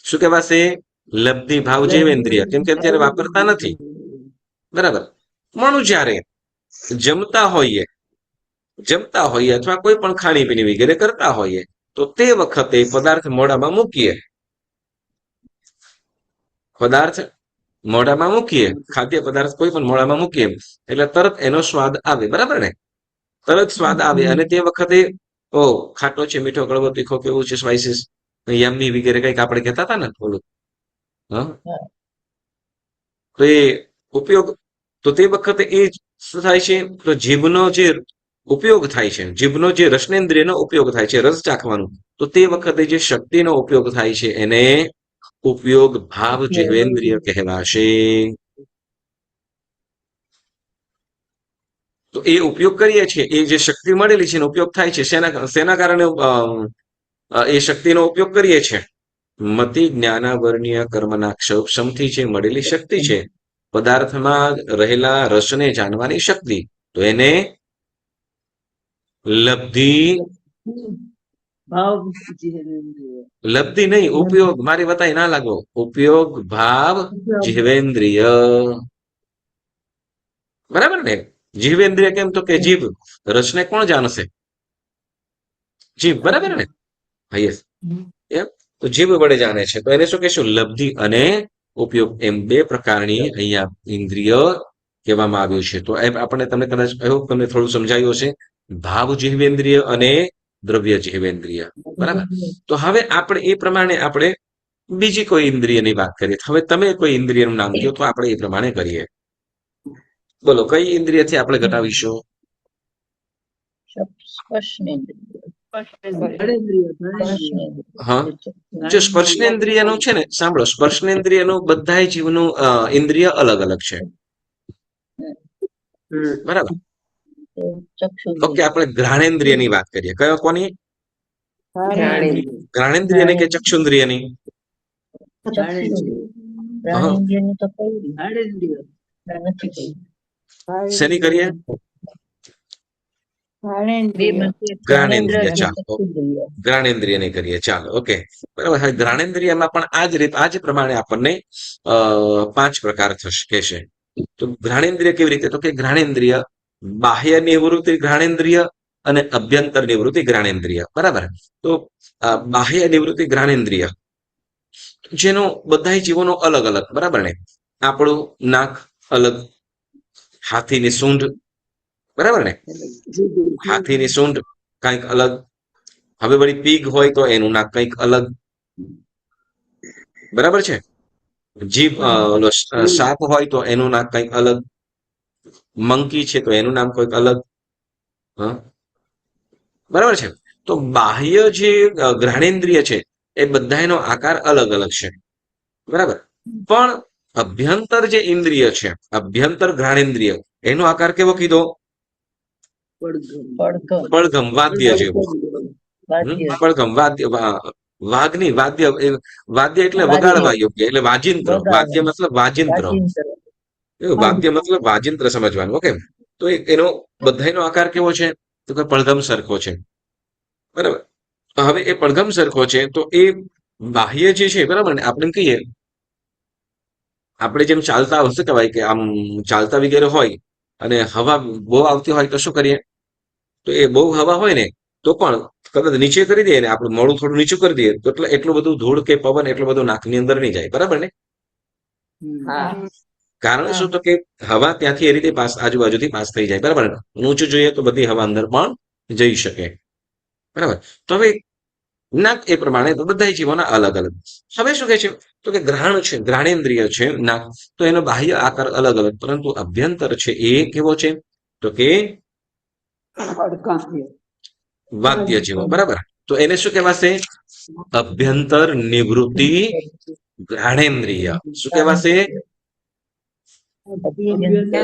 શું કહેવાશે? લબ્ધિ ભાવ જીવેન્દ્રિય. કેમ કે અત્યારે વાપરતા નથી. બરાબર. માનું જ્યારે જમતા હોઈએ અથવા કોઈ પણ ખાણીપીણી વગેરે કરતા હોઈએ તો તે વખતે પદાર્થ મોઢામાં મૂકીએ, ખાદ્ય પદાર્થ કોઈ પણ મોઢામાં મૂકીએ એટલે તરત એનો સ્વાદ આવે. બરાબર ને? તરત સ્વાદ આવે. અને તે વખતે ખાટો છે, મીઠો, કડવો, તીખો, કેવું છે, સ્પાઇસીસ, યમ્મી વગેરે કંઈક આપણે કહેતા હતા ને થોડું. તો એ ઉપયોગ, તો તે વખતે એ શું થાય છે? તો જીભનો જે ઉપયોગ થાય છે, જીભનો જે રસનેન્દ્રિયનો ઉપયોગ થાય છે રસ ચાખવાનો, તો તે વખતે જે શક્તિનો ઉપયોગ થાય છે એને ઉપયોગ ભાવ જીવેન્દ્રિય કહેવાશે. તો એ ઉપયોગ કરીએ છીએ, એ જે શક્તિ મળેલી છે એનો ઉપયોગ થાય છે શેના કારણે એ શક્તિનો ઉપયોગ કરીએ છીએ? મતિ જ્ઞાનાવર્ણ્ય કર્મના ક્ષમથી જે મળેલી શક્તિ છે, પદાર્થમાં રહેલા રસને જાણવાની શક્તિ, તો એને લબ્ધિ, ભાવ જીવેન્દ્રિય. લબ્ધિ નહીં, ઉપયોગ. મારી વતાઈ ના લાગો. ઉપયોગ ભાવ જીવેન્દ્રિય. બરાબર ને? જીવેન્દ્રિય કેમ? તો કે જીભ. રસને કોણ જાણશે? જીભ. બરાબર ને? હા, યસ. એમ તો જીભ વડે જાણે છે, તો એને શું કહેશું? લબ્ધિ અને ઉપયોગ, એમ બે પ્રકારની અહીંયા ઇન્દ્રિય કહેવામાં આવ્યું છે. તો એમ આપણે તમને કદાચ એવું તમને થોડું સમજાયું હશે, ભાવ જીવેન્દ્રિય અને દ્રવ્ય જીવેન્દ્રિય. બરાબર. તો હવે આપણે એ પ્રમાણે આપણે બીજી કોઈ ઇન્દ્રિયની વાત કરીએ. હવે તમે કોઈ ઇન્દ્રિયનું નામ કહો તો આપણે એ પ્રમાણે કરીએ. બોલો, કઈ ઇન્દ્રિયથી આપણે ઘટાવીશું? હા, જો સ્પર્શનેન્દ્રિયનું છે ને, સાંભળો, સ્પર્શનેન્દ્રિયનું બધા જીવનું ઇન્દ્રિય અલગ અલગ છે. બરાબર. ઓકે, આપણે ઘ્રાણેન્દ્રિયની વાત કરીએ. કયો? કોની? ઘ્રાણેન્દ્રિયની કે ચક્ષુન્દ્રિયની? શેની કરીએ? જ્ઞાનેન્દ્રિય. ચાલો, જ્ઞાનેન્દ્રિયની કરીએ. ચાલો, ઓકે, બરાબર. હવે જ્ઞાનેન્દ્રિયમાં પણ આ જ પ્રમાણે આપણને 5 પ્રકાર કહેશે. તો જ્ઞાનેન્દ્રિય કેવી રીતે? તો કે જ્ઞાનેન્દ્રિય બાહ્ય નિવૃત્તિ જ્ઞાનેન્દ્રિય અને અભ્યંતર નિવૃત્તિ જ્ઞાનેન્દ્રિય. બરાબર. તો બાહ્ય નિવૃત્તિ જ્ઞાનેન્દ્રિય જેનો બધા જીવોનો અલગ અલગ. બરાબર ને? આપણું નાક અલગ, હાથીની સૂંઢ. બરાબર ને? હાથીની સૂંઢ કંઈક અલગ. હવે વળી પીગ હોય તો એનું નાક કંઈક અલગ. બરાબર છે? જીભ સાપ હોય તો એનું નાક કંઈક અલગ. મંકી છે તો એનું નામ કોઈક અલગ. હા, બરાબર છે. તો બાહ્ય જે ઘ્રાણેન્દ્રિય છે એ બધાનો આકાર અલગ અલગ છે. બરાબર. પણ અભ્યંતર જે ઇન્દ્રિય છે, અભ્યંતર ઘ્રાણેન્દ્રિય, એનો આકાર કેવો કીધો? પડઘમ, વાદ્ય જેવો. પડઘમ, વાદ્ય. વાઘની વાદ્ય, વાદ્ય એટલે વગાડવા યોગ્ય, એટલે વાજિંત્ર. વાદ્ય મતલબ વાજિંત્ર. વાદ્ય મતલબ વાજિંત્ર સમજવાનું. ઓકે. તો એનો બધાનો આકાર કેવો છે? તો કે પડઘમ સરખો છે. બરાબર. હવે એ પડઘમ સરખો છે તો એ બાહ્ય જે છે, બરાબર ને, આપણે કહીએ આપણે જેમ ચાલતા હશે કહેવાય કે આમ ચાલતા વગેરે હોય અને હવા બહુ આવતી હોય તો શું કરીએ? તો એ બહુ હવા હોય ને તો પણ કદાચ નીચે કરી દઈએ ને, આપણે મોડું થોડું નીચું કરી દઈએ તો એટલે એટલું બધું ધૂળ કે પવન એટલું બધું નાકની અંદર નહીં જાય. બરાબર ને? કારણ શું? તો કે હવા ત્યાંથી એ રીતે આજુબાજુથી પાસ થઈ જાય. બરાબર. ઊંચું જોઈએ તો બધી હવા અંદર પણ જઈ શકે. બરાબર. તો હવે નાક એ પ્રમાણે તો બધા જીવોના અલગ અલગ. હવે શું કહે છે? તો કે ગ્રહણ છે, ગ્રહણેન્દ્રિય છે નાક, તો એનો બાહ્ય આકાર અલગ અલગ, પરંતુ અભ્યંતર છે એ કેવો છે? તો કે વાદ્ય જેવો. બરાબર. તો એને શું કહેવાશે? અભ્યંતર નિવૃત્તિ ઘ્રાણેન્દ્રિય. શું કહેવાશે?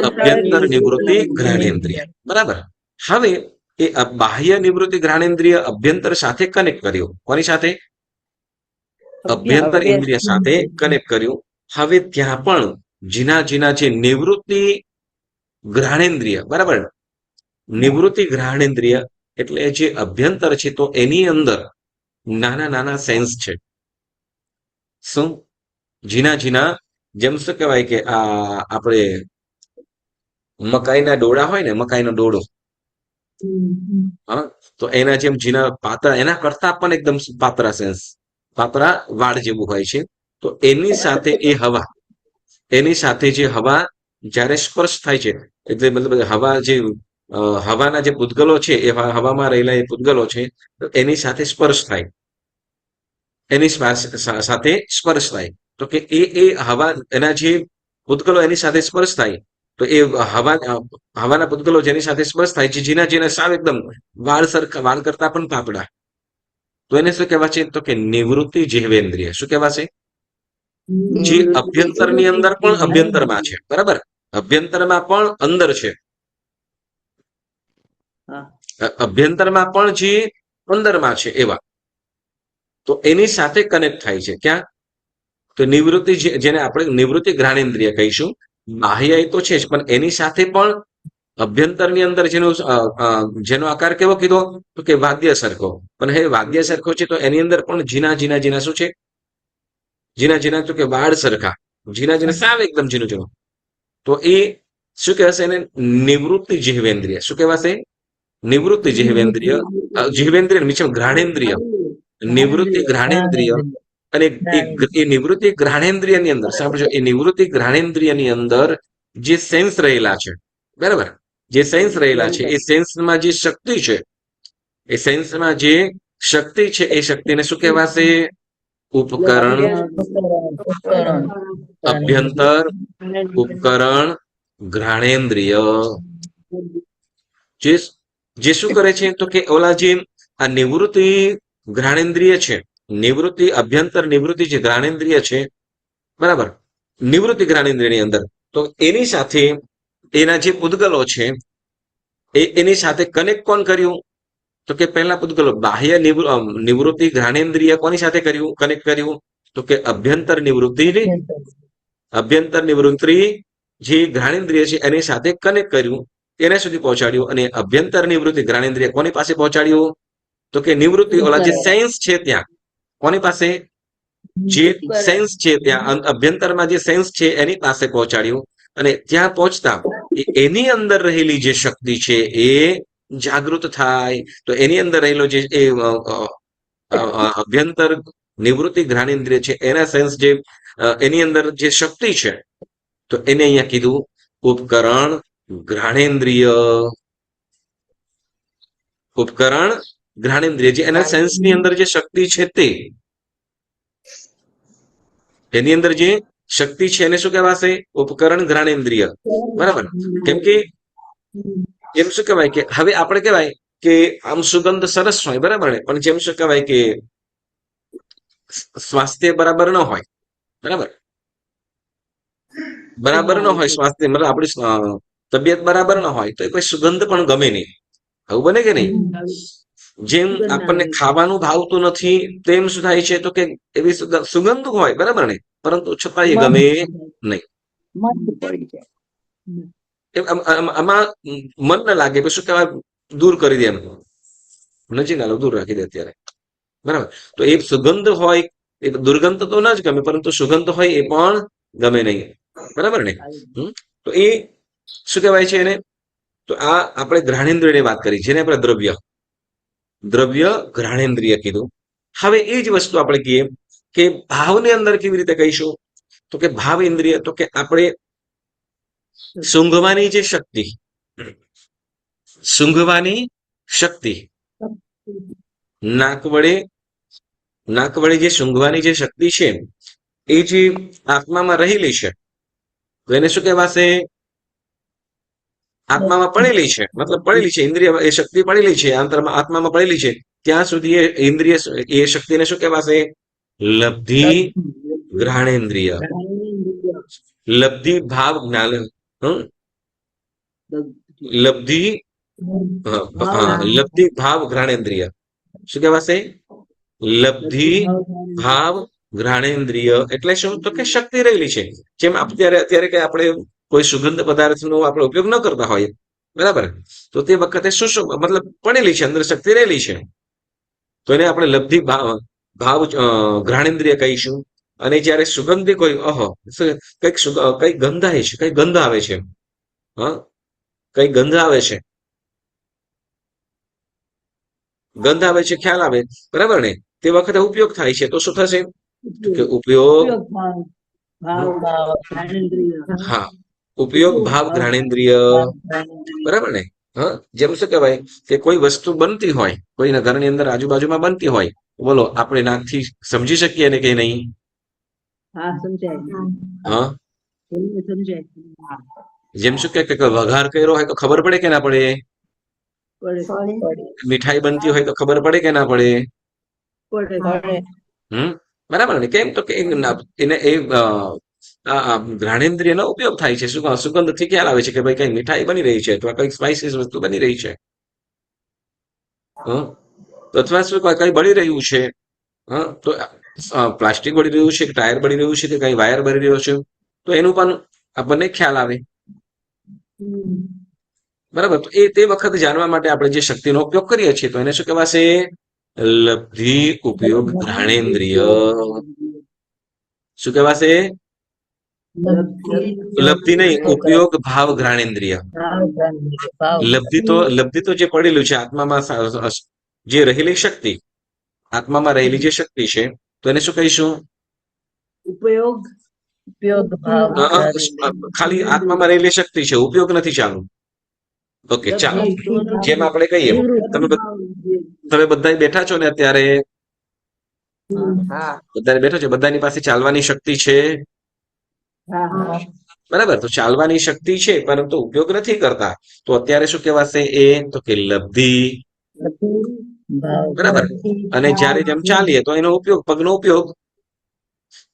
અભ્યંતર નિવૃત્તિ ઘ્રાણેન્દ્રિય. બરાબર. હવે એ બાહ્ય નિવૃત્તિ ઘ્રાણેન્દ્રિય અભ્યંતર સાથે કનેક્ટ કર્યું. કોની સાથે? અભ્યંતર ઇન્દ્રિય સાથે કનેક્ટ કર્યું. હવે ત્યાં પણ જીના જે નિવૃત્તિ ઘ્રાણેન્દ્રિય, બરાબર, નિવૃત્તિ ઘ્રાણેન્દ્રિય એટલે જે અભ્યંતર છે, તો એની અંદર નાના નાના સેન્સ છે. શું? જીના જેમ શું કહેવાય કે આપણે મકાઈના ડોળા હોય ને, મકાઈનો ડોળો, હા, તો એના જેમ જીના પાતળા, એના કરતા પણ એકદમ પાતળા સેન્સ, પાતળા વાળ જેવું હોય છે. તો એની સાથે એની સાથે જે હવા જ્યારે સ્પર્શ થાય છે, એટલે મતલબ હવા જે હવાના જે પૂતગલો છે, એ હવામાં રહેલા એ પૂતગલો છે, તો એની સાથે સ્પર્શ થાય, એની સાથે સ્પર્શ થાય. તો કે એ હવા, એના જે પૂતગલો એની સાથે સ્પર્શ થાય તો એ હવાના પૂતગલો જેની સાથે સ્પર્શ થાય છે, જેના સાવ એકદમ વાળ કરતા પણ પાપડા, તો એને શું કહેવાશે? તો કે નિવૃત્તિ જીહવેન્દ્રિય. શું કહેવાશે? જે અભ્યંતરની અંદર પણ અભ્યંતરમાં છે, બરાબર? અભ્યંતરમાં પણ અંદર છે, હા. અભ્યંતરમાં પણ જે અંદરમાં છે એવા, તો એની સાથે કનેક્ટ થાય છે. ક્યાં? તો નિવૃત્તિ, જેને આપણે નિવૃત્તિ ઘ્રાણેન્દ્રિય કહીશું. બાહ્ય એ તો છે જ, પણ એની સાથે પણ અભ્યંતરની અંદર જેનો આકાર કેવો કીધો? તો કે વાદ્ય સરખો. પણ હે વાદ્ય સરખો છે, તો એની અંદર પણ ઝીણા શું છે? ઝીણા તો કે વાળ સરખા, ઝીણા સાવ એકદમ ઝીણું. તો એ શું કહેવાશે? એને નિવૃત્તિ જીહવેન્દ્રિય. શું કહેવાશે? નિવૃત્તિ જીહવેન્દ્રિય. જીહવેન્દ્રિય નીચે ઘ્રાણેન્દ્રિય, નિવૃત્તિ ઘ્રાણેન્દ્રિય. અને એ નિવૃત્તિ ઘ્રાણેન્દ્રિયની અંદર સાંભળજો, એ નિવૃત્તિ ઘ્રાણેન્દ્રિયની અંદર જે સેન્સ રહેલા છે, બરાબર? જે સેન્સ રહેલા છે, એ સેન્સમાં જે શક્તિ છે, એ સેન્સમાં જે શક્તિ છે, એ શક્તિને શું કહેવાશે? ઉપકરણ, અભ્યંતર, ઉપકરણ, ઘ્રાણેન્દ્રિય. જે શું કરે છે? તો કે ઓલા જે આ નિવૃત્તિ ઘ્રાણેન્દ્રિય છે, નિવૃત્તિ અભ્યંતર, નિવૃત્તિ જે ઘ્રાણેન્દ્રિય છે, બરાબર? નિવૃત્તિ ઘ્રાણેન્દ્રિયની અંદર, તો એની સાથે એના જે પૂતગલો છે, એની સાથે કનેક્ટ કોણ કર્યું? તો કે પહેલા પૂતગલો બાહ્ય નિવૃત્તિ ઘ્રાણેન્દ્રિય કોની સાથે કર્યું? કનેક્ટ કર્યું? તો કે અભ્યંતર નિવૃત્તિ જે ઘ્રાણેન્દ્રિય છે એની સાથે કનેક્ટ કર્યું, એને સુધી પહોંચાડ્યું. અને અભ્યંતર નિવૃત્તિ ઘ્રાણેન્દ્રિય કોની પાસે પહોંચાડ્યું? તો કે નિવૃત્તિ ઓલા જે સેન્સ છે ત્યાં, કોની પાસે? જે સેન્સ છે ત્યાં અભ્યંતરમાં જે સેન્સ છે એની પાસે પહોંચાડ્યું. અને ત્યાં પહોંચતા એની અંદર રહેલી જે શક્તિ છે એ જાગૃત થાય. તો એની અંદર રહેલો જે અભ્યંતર નિવૃત્તિ ઘ્રાણેન્દ્રિય છે, એના સેન્સ જે એની અંદર જે શક્તિ છે, તો એને અહીંયા કીધું ઉપકરણ ઘ્રાણેન્દ્રિય. ઉપકરણ ઘ્રાણેન્દ્રિય, જે એના સેન્સની અંદર જે શક્તિ છે તે, એની અંદર જે શક્તિ છે એને શું કહેવાશે? ઉપકરણ ઘ્રાણેન્દ્રિય, બરાબર? કેમ કે એમ શું કહેવાય કે હવે આપણે કહેવાય કે આમ સુગંધ સરસ હોય, બરાબર ને? પણ જેમ શું કહેવાય કે સ્વાસ્થ્ય બરાબર ન હોય, બરાબર? બરાબર ન હોય સ્વાસ્થ્ય, મતલબ આપણી તબિયત બરાબર ન હોય, તો કોઈ સુગંધ પણ ગમે નહીં. આવું બને કે નહીં? જેમ આપણને ખાવાનું ભાવતું નથી, તેમ શું થાય છે? તો કે એવી સુગંધ હોય, બરાબર ને? પરંતુ છતાં એ ગમે નહીં. આમાં મન ન લાગે, શું કહેવાય? દૂર કરી દે, એમ નજીક આલો, દૂર રાખી દે અત્યારે, બરાબર? તો એ સુગંધ હોય, એ દુર્ગંધ તો ન જ ગમે, પરંતુ સુગંધ હોય એ પણ ગમે નહીં, બરાબર ને? તો એ શું કહેવાય છે એને? તો આ આપણે ઘ્રાણેન્દ્રિયની વાત કરી, જેને આપણે દ્રવ્ય ઘ્રાણેન્દ્રિય કીધું. હવે એ જ વસ્તુ આપણે કહીએ કે ભાવની અંદર કેવી રીતે કહીશું? તો કે ભાવ ઇન્દ્રિય, તો કે આપણે સૂંઘવાની જે શક્તિ, સૂંઘવાની શક્તિ, નાક વડે જે સૂંઘવાની જે શક્તિ છે, એ જે આત્મામાં રહેલી છે, તો એને શું કહેવાશે? આત્મામાં પડેલી છે, મતલબ પડેલી છે ઇન્દ્રિય, એ શક્તિ પડેલી છે આત્મામાં પડેલી છે. ત્યાં સુધી એ ઇન્દ્રિય, એ શક્તિને શું કહેવાશે? લબ્ધિ ઘ્રાણેન્દ્રિય. લબ્ધિ ભાવ જ્ઞાન, લબ્ધિ ભાવ ઘ્રાણેન્દ્રિય. શું કહેવાશે? લબ્ધિ ભાવ ઘ્રાણેન્દ્રિય એટલે શું? તો કે શક્તિ રહેલી છે. જેમ અત્યારે કે આપણે કોઈ સુગંધ પદાર્થનો આપણે ઉપયોગ ન કરતા હોઈએ, બરાબર? તો તે વખતે શું મતલબ પડેલી છે, અંદર શક્તિ રહેલી છે, તો એને આપણે લબ્ધિ ભાવ ઘ્રાણેન્દ્રિય કહીશું. અને જયારે સુગંધી કોઈ કઈક ગંધાય છે, કઈ ગંધ આવે છે, હા, કઈ ગંધ આવે છે, ગંધ આવે છે, ખ્યાલ આવે, બરાબર ને? તે વખતે ઉપયોગ થાય છે, તો શું થશે? કે ઉપયોગ, હા, ઉપયોગ ભાવ ઘ્રાણેન્દ્રિય, બરાબર ને? હા, જેમ શું કહેવાય કે કોઈ વસ્તુ બનતી હોય, કોઈના ઘરની અંદર આજુબાજુમાં બનતી હોય, બોલો આપણે નાકથી સમજી શકીએ ને કે નહીં? હા, સમજાય. હા, સમજાય. જેમ શું કે વઘાર કર્યો હોય તો ખબર પડે કે ના પડે? પડે મીઠાઈ બનતી હોય તો ખબર પડે કે ના પડે? પડે બરાબર ને? કેમ તો કે એને એ ઘ્રાણેન્દ્રિયનો ઉપયોગ થાય છે. શું સુગંધથી ખ્યાલ આવે છે કે ભાઈ કઈ મીઠાઈ બની રહી છે અથવા કઈક સ્પાઇસીસ વસ્તુ બની રહી છે. તો અથવા શું કઈ બળી રહ્યું છે. તો પ્લાસ્ટિક બળી રહ્યું છે કે ટાયર બળી રહ્યું છે કે કઈ વાયર બળી રહ્યો છે, તો એનું પણ આપણને ખ્યાલ આવે. બરાબર. તો એ તે વખત જાણવા માટે આપણે જે શક્તિનો ઉપયોગ કરીએ છીએ તો એને શું કહેવાશે? લબ્ધિ ઉપયોગ ઘ્રાણેન્દ્રિય. શું કહેવાશે? લબ્ધિ નહીં, ઉપયોગ ભાવ ઘ્રાણેન્દ્રિય. લબ્ધિ તો જે પડેલું છે આત્મામાં, જે રહેલી શક્તિ, આત્મામાં રહેલી જે શક્તિ છે, તો એને શું કહીશું? ઉપયોગ ખાલી આત્મામાં રહેલી શક્તિ છે, ઉપયોગ નથી ચાલુ. ઓકે, ચાલો. જેમ આપણે કહીએ, તમે બધા બેઠા છો ને અત્યારે, હા બધા બેઠા છો, બધાની પાસે ચાલવાની શક્તિ છે. બરાબર. તો ચાલવાની શક્તિ છે પરંતુ ઉપયોગ નથી કરતા, તો અત્યારે શું કહેવાશે? એ તો કે લબ્ધિ. બરાબર. અને જ્યારે જેમ ચાલીએ તો એનો ઉપયોગ, પગનો ઉપયોગ.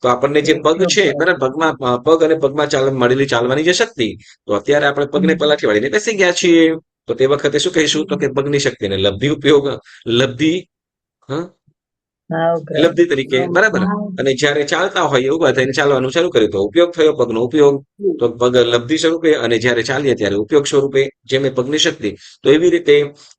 તો આપણને જે પગ છે, બરાબર, પગમાં પગ અને પગમાં મળેલી ચાલવાની જે શક્તિ, તો અત્યારે આપણે પગને પલાઠી વાળીને બેસી ગયા છીએ, તો તે વખતે શું કહીશું? તો કે પગની શક્તિને લબ્ધિ ઉપયોગ, લબ્ધિ, હા, લબ્ધિ તરીકે. બરાબર. અને જ્યારે ચાલતા હોય ઉભા થઈને ચાલવાનું શરૂ કર્યું તો ઉપયોગ થયો, પગનો ઉપયોગ. તો પગ લબ્ધિ સ્વરૂપે, અને જ્યારે ચાલીએ ત્યારે ઉપયોગ સ્વરૂપે, જેમ એ પગની શક્તિ. તો એવી રીતે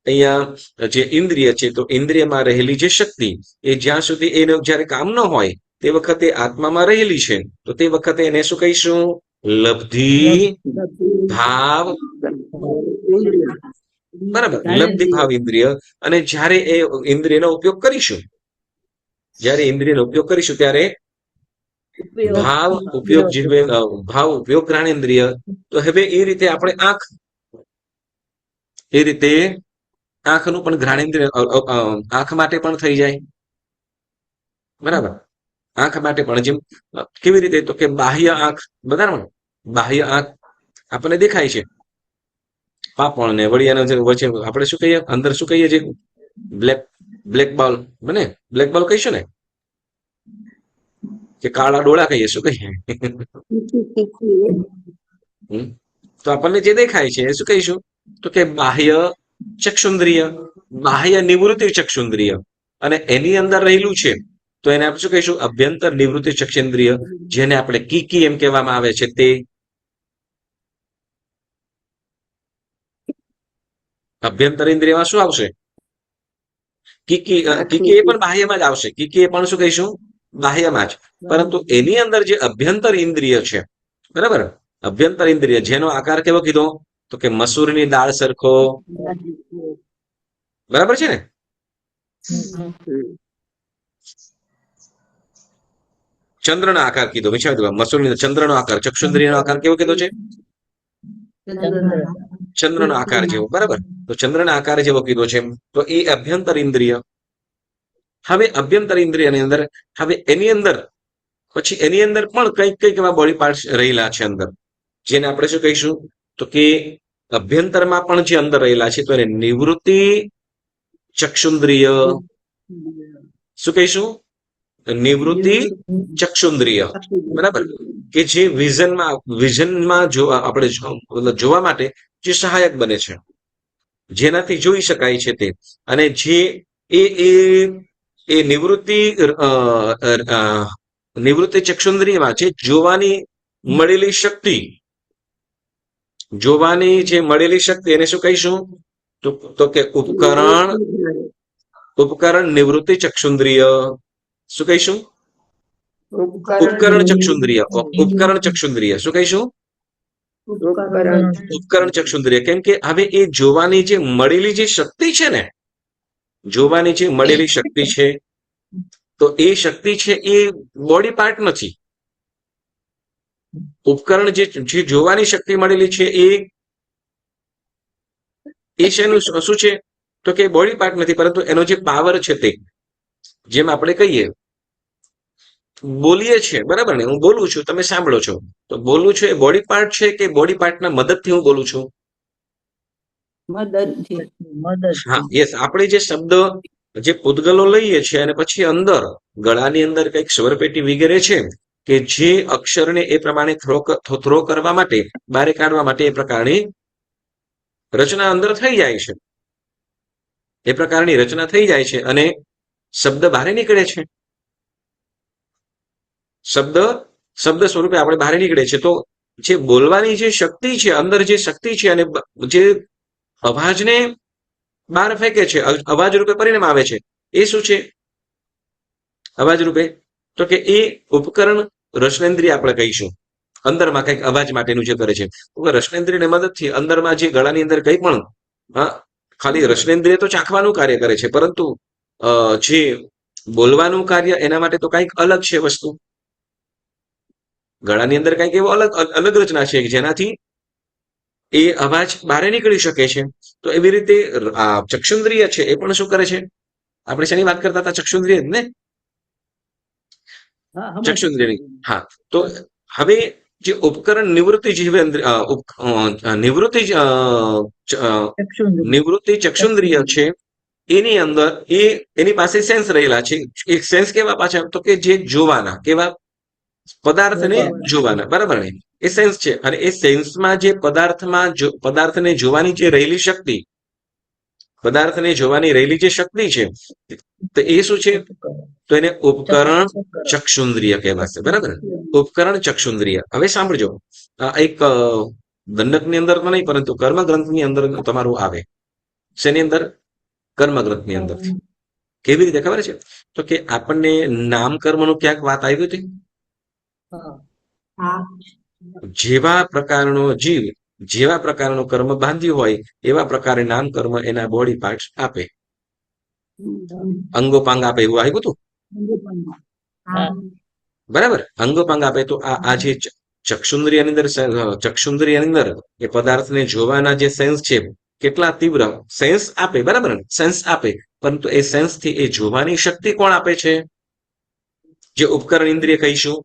અહીંયા જે ઇન્દ્રિય છે, તો ઇન્દ્રિયમાં રહેલી જે શક્તિ, એ જ્યાં સુધી એનું જ્યારે કામ ન હોય તે વખતે આત્મામાં રહેલી છે, તો તે વખતે એને શું કહીશું? લબ્ધિ ભાવ. બરાબર. લબ્ધિ ભાવ ઇન્દ્રિય. અને જ્યારે એ ઇન્દ્રિયનો ઉપયોગ કરીશું, જ્યારે ઇન્દ્રિયનો ઉપયોગ કરીશું ત્યારે ભાવ ઉપયોગ જીવે, ભાવ ઉપયોગ ઘ્રાણેન્દ્રિય. તો હવે એ રીતે આપણે આંખ, એ રીતે આંખનું પણ ઘ્રાણેન્દ્રિય, આંખ માટે પણ થઈ જાય. બરાબર. આંખ માટે પણ જેમ કેવી રીતે? તો કે બાહ્ય આંખ, બરાબર, બાહ્ય આંખ આપણને દેખાય છે, પાપણ ને વળિયાનો જે વચ્ચે આપણે શું કહીએ, અંદર શું કહીએ? જે બ્લેક બોલ બને, બ્લેક બોલ કહીશું ને, કે કાળા ડોળા કહીએ, શું કહીએ? તો આપણને જે દેખાય છે એ શું કહીશું? તો કે બાહ્ય ચક્ષુન્દ્રિય, બાહ્ય નિવૃત્તિ ચક્ષુન્દ્રિય. અને એની અંદર રહેલું છે તો એને આપણે શું કહીશું? અભ્યંતર નિવૃત્તિ ચક્ષેન્દ્રિય, જેને આપણે કીકી એમ કહેવામાં આવે છે. તે અભ્યંતર ઇન્દ્રિયમાં શું આવશે? કીકી. કીકી એ પણ બાહ્યમાં જ આવશે. કીકી એ પણ શું કહીશું? બાહ્યમાં જ. પરંતુ એની અંદર જે અભ્યંતર ઇન્દ્રિય છે, બરાબર, અભ્યંતર ઇન્દ્રિય, જેનો આકાર કેવો કીધો? તો કે મસૂરની દાળ સરખો. બરાબર છે ને? ચંદ્રનો આકાર કીધો, મસૂરની ચંદ્રનો આકાર. ચક્ષુન્દ્રિયનો આકાર કેવો કીધો છે? ચંદ્રનો આકાર જેવો. બરાબર. તો ચંદ્રના આકાર જેવો કીધો છે. તો એ અભ્યંતર ઇન્દ્રિય. હવે અભ્યંતર ઇન્દ્રિયની અંદર, હવે એની અંદર પછી એની અંદર પણ કઈક એવા બોડી પાર્ટ્સ રહેલા છે અંદર, જેને આપણે શું કહીશું? તો કે અભ્યંતરમાં પણ જે અંદર રહેલા છે, તો એને નિવૃત્તિ ચક્ષુન્દ્રિય. શું કહીશું? નિવૃત્તિ ચક્ષુન્દ્રિય. બરાબર. કે જે વિઝનમાં આપણે જોવા માટે જે સહાયક બને છે, જેનાથી જોઈ શકાય છે તે. અને જે એ નિવૃત્તિ ચક્ષુન્દ્રિયમાં છે જોવાની મળેલી શક્તિ, જોવાની જે મળેલી શક્તિ, એને શું કહીશું? તો કે ઉપકરણ નિવૃત્તિ ચક્ષુન્દ્રિય. શું કહીશું? ઉપકરણ ચક્ષુન્દ્રિય. ઉપકરણ ચક્ષુન્દ્રિય. શું કહીશું? ઉપકરણ ચક્ષુન્દ્રિય. કેમ કે હવે એ જોવાની જે મળેલી જે શક્તિ છે ને, જોવાની જે મળેલી શક્તિ છે, તો એ શક્તિ છે એ બોડી પાર્ટ નથી. ઉપકરણ જે જોવાની શક્તિ મળેલી છે એ શેનું શું છે? તો કે બોડી પાર્ટ નથી, પરંતુ એનો જે પાવર છે તે, જેમ આપણે કહીએ બોલીએ છીએ, બરાબર ને? હું બોલું છું, તમે સાંભળો છો. તો બોલું છું એ બોડી પાર્ટ છે કે બોડી પાર્ટના મદદથી હું બોલું છું? મદદથી. હા, યસ. આપણે જે શબ્દ, જે પૂદગલો લઈએ છીએ અને પછી અંદર ગળાની અંદર કંઈક સ્વરપેટી વગેરે છે કે જે અક્ષરને એ પ્રમાણે થ્રો કરવા માટે, બહાર કાઢવા માટે એ પ્રકારની રચના અંદર થઈ જાય છે. એ પ્રકારની રચના થઈ જાય છે અને શબ્દ બહાર નીકળે છે. શબ્દ શબ્દ સ્વરૂપે આપણે બહાર નીકળે છે. તો જે બોલવાની જે શક્તિ છે, અંદર જે શક્તિ છે અને જે અવાજને બહાર ફેંકે છે, અવાજ રૂપે પરિણામ આવે છે, એ શું છે? અવાજ રૂપે તો કે એ ઉપકરણ રસનેન્દ્રિય આપણે કહીશું. અંદરમાં કંઈક અવાજ માટેનું જે કરે છે, રસનેન્દ્રિયની મદદથી અંદરમાં જે ગળાની અંદર કંઈ પણ, ખાલી રસનેન્દ્રિય તો ચાખવાનું કાર્ય કરે છે, પરંતુ જે બોલવાનું કાર્ય એના માટે તો કંઈક અલગ છે વસ્તુ. ગળાની અંદર કંઈક એવો અલગ રચના છે જેનાથી એ અવાજ બહાર નીકળી શકે છે. તો એવી રીતે આ ચક્ષુન્દ્રિય છે એ પણ શું કરે છે? આપણે શેની વાત કરતા હતા? ચક્ષુન્દ્રિય જ ને? ચક્ષુન્દ્રિય. હા. તો હવે જે ઉપકરણ નિવૃત્તિ ચક્ષુન્દ્રિય છે એની અંદર એની પાસે સેન્સ રહેલા છે. એ સેન્સ કેવા પાછા? તો કે જે જોવાના, કેવા? પદાર્થને જોવાના, બરાબર ને? એ સેન્સ છે. અને એ સેન્સમાં જે પદાર્થને જોવાની જે રહેલી શક્તિ, પદાર્થને જોવાની રહેલી જે શક્તિ છે, તો એ શું છે? તો એને ઉપકરણ ચક્ષુન્દ્રિય કહેવાશે, બરાબર? ઉપકરણ ચક્ષુન્દ્રિય. હવે સાંભળજો, એક દંડકની અંદર તો નહીં, પરંતુ કર્મગ્રંથની અંદર તમારું આવે. શેની અંદર? કર્મગ્રંથની અંદર. કેવી રીતે ખબર છે? તો કે આપણને નામકર્મનું ક્યાંક વાત આવી હતી. જેવા પ્રકારનો જીવ, જેવા પ્રકારનું કર્મ બાંધ્યું હોય એવા પ્રકારે નામ કર્મ એના બોડી પાર્ટ આપે, અંગોપાંગ આપે, એવું આવ્યું હતું, બરાબર? અંગોપાંગ આપે. તો આ જે ચક્ષુન્દ્રિયની અંદર એ પદાર્થને જોવાના જે સેન્સ છે, કેટલા તીવ્ર સેન્સ આપે, બરાબર? સેન્સ આપે, પરંતુ એ સેન્સ થી એ જોવાની શક્તિ કોણ આપે છે? જે ઉપકરણ ઇન્દ્રિય કહીશું.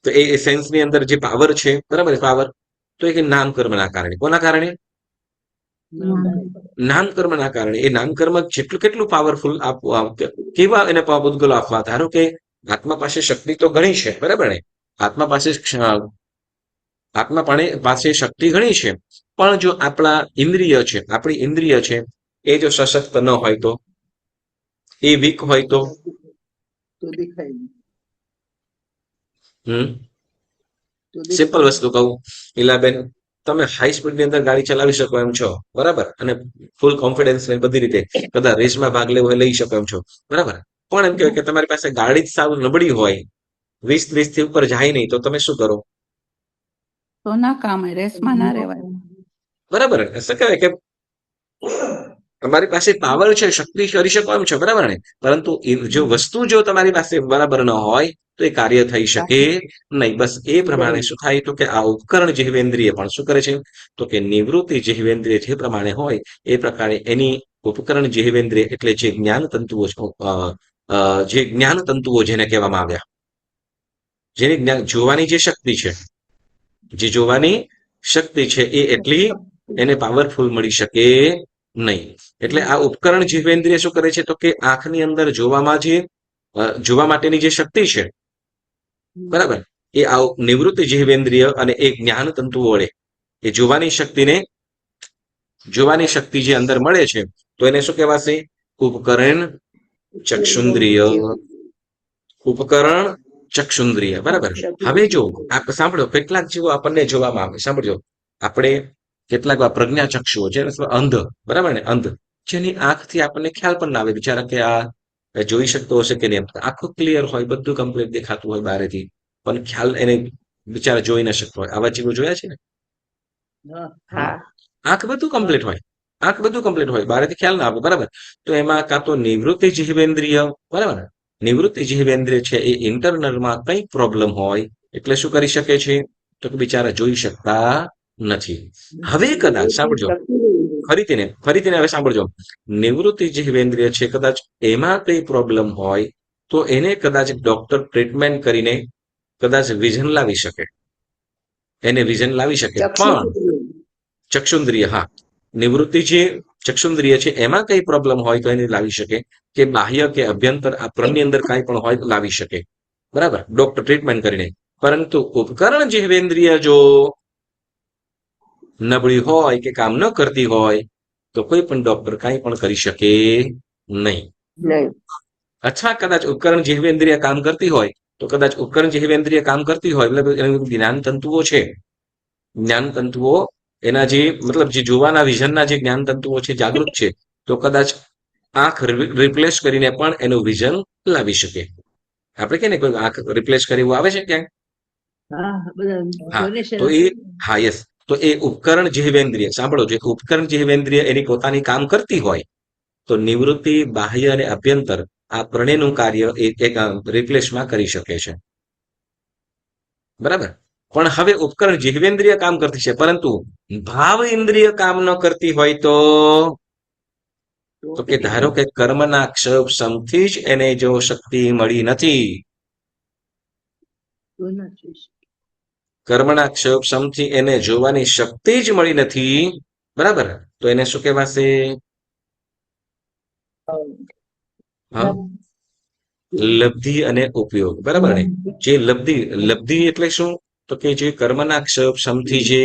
તો એ સેન્સની અંદર જે પાવર છે, બરાબર? પાવર તો એ નામકર્મના કારણે. કોના કારણે? નામકર્મના કારણે. એ નામકર્મ કેટલું પાવરફુલ આપવું, કેવા એને પૂદગલો આપવા. ધારો કે આત્મા પાસે શક્તિ તો ઘણી છે, બરાબર ને? આત્મા પાસે શક્તિ ઘણી છે, પણ જો આપણી ઇન્દ્રિય છે એ જો સશક્ત ન હોય તો, એ વીક હોય તો સિમ્પલ વસ્તુ કહું, ઈલાબેન, તમે હાઈ સ્પીડની અંદર ગાડી ચલાવી શકો એમ છો, બરાબર? અને ફૂલ કોન્ફિડન્સ ને બધી રીતે કદાચ રેસમાં ભાગ લેવો હોય લઈ શકો એમ છો, બરાબર? પણ એમ કહેવાય કે તમારી પાસે ગાડી જ સાવ નબળી હોય, 20-30 થી ઉપર જાય નહીં, તો તમે શું કરો? તો ના કામ, રેસમાં ના રહેવાય, બરાબર? શું કહેવાય કે તમારી પાસે પાવર છે, શક્તિ કરી શકો એમ છો, બરાબર ને? પરંતુ જો વસ્તુ જો તમારી પાસે બરાબર ન હોય તો એ કાર્ય થઈ શકે નહીં. બસ એ પ્રમાણે શું થાય? તો કે આ ઉપકરણ જીવેન્દ્રિય પણ શું કરે છે? તો કે નિવૃત્તિ જીવેન્દ્રિય જે પ્રમાણે હોય એ પ્રકારે એની ઉપકરણ જીવેન્દ્રિય એટલે જે જ્ઞાન તંતુઓ જેને કહેવામાં આવ્યા, જેની જોવાની જે શક્તિ છે, જે જોવાની શક્તિ છે એ એટલી એને પાવરફુલ મળી શકે નહીં. એટલે આ ઉપકરણ જીવેન્દ્રિય શું કરે છે? તો કે આંખની અંદર જોવા માટેની જે શક્તિ છે, બરાબર, એ આ નિવૃત્તિ જીવેન્દ્રિય અને એ જ્ઞાન તંતુ વડે એ જોવાની શક્તિ જે અંદર મળે છે, તો એને શું કહેવાશે? ઉપકરણ ચક્ષુન્દ્રિય. ઉપકરણ ચક્ષુન્દ્રિય, બરાબર? હવે જો સાંભળો, કેટલાક જીવો આપણને જોવામાં આવે, સાંભળજો, આપણે કેટલાક પ્રજ્ઞાચક્ષુઓ છે, અંધ, બરાબર ને? અંધ, જેની આંખથી આપણને ખ્યાલ પણ ના આવે બિચારા કે આ જોઈ શકતો હશે કે નહીં. આખું ક્લિયર હોય, બધું કમ્પ્લીટ દેખાતું હોય બહારેથી, પણ ખ્યાલ એને બિચારા જોઈ ન શકતો હોય. આવા જીવો જોયા છે ને? આંખ બધું કમ્પ્લીટ હોય, બહારેથી ખ્યાલ ના આવે, બરાબર? તો એમાં કાં તો નિવૃત્તિ જીવેન્દ્રિય, બરાબર, નિવૃત્તિ જીવેન્દ્રિય છે એ ઇન્ટરનલમાં કઈ પ્રોબ્લેમ હોય એટલે શું કરી શકે છે? તો કે બિચારા જોઈ શકતા નથી. હવે કદાચ સાંભળજો, ફરીથી હવે સાંભળજો, નિવૃત્તિ જીવેન્દ્રિય છે, કદાચ એમાં કઈ પ્રોબ્લેમ હોય તો એને કદાચ ડોક્ટર ટ્રીટમેન્ટ કરીને કદાચ વિઝન લાવી શકે, એને વિઝન લાવી શકે. પણ ચક્ષુન્દ્રિય, હા, નિવૃત્તિ જે ચક્ષુન્દ્રિય છે એમાં કઈ પ્રોબ્લેમ હોય તો એને લાવી શકે, કે બાહ્ય કે અભ્યંતર આ ત્રણની અંદર કાંઈ પણ હોય તો લાવી શકે, બરાબર, ડોક્ટર ટ્રીટમેન્ટ કરીને. પરંતુ ઉપકરણ જીવેન્દ્રિય જો નબળી હોય કે કામ ન કરતી હોય તો કોઈ પણ ડોક્ટર કાંઈ પણ કરી શકે નહીં. નહીં. અથવા કદાચ ઉપકરણ જીવેન્દ્રિય કામ કરતી હોય તો કદાચ ઉપકરણ જીવેન્દ્રિય કામ કરતી હોય એટલે જ્ઞાન તંતુઓ છે, જ્ઞાન તંતુઓ એના જે મતલબ જે જોવાના વિઝનના જે જ્ઞાન તંતુઓ છે જાગૃત છે, તો કદાચ આંખ રિપ્લેસ કરીને પણ એનું વિઝન લાવી શકે. આપણે કે ને કોઈ આંખ રિપ્લેસ કરે એવું આવે છે ક્યાંક? હા, તો એ, હા, યસ, તો એ ઉપકરણ જીવેન્દ્રિય, સાંભળો, જે ઉપકરણ જીવેન્દ્રિય એની પોતાની કામ કરતી હોય તો નિવૃત્તિ, બાહ્ય અને અભ્યંતર આ ત્રણેયનું કાર્ય એક રિપ્લેસમાં કરી શકે છે, બરાબર. પણ હવે ઉપકરણ જીવેન્દ્રિય કામ કરતી છે પરંતુ ભાવ ઇન્દ્રિય કામ ન કરતી હોય તો કે ધારો કે કર્મના ક્ષમથી જ એને જો શક્તિ મળી નથી, કર્મના ક્ષમથી એને જોવાની શક્તિ જ મળી નથી, બરાબર, તો એને શું કહેવાશે? હા, લબ્ધિ અને ઉપયોગ, બરાબર ને. જે લબ્ધિ એટલે શું? તો કે જે કર્મના ક્ષમથી જે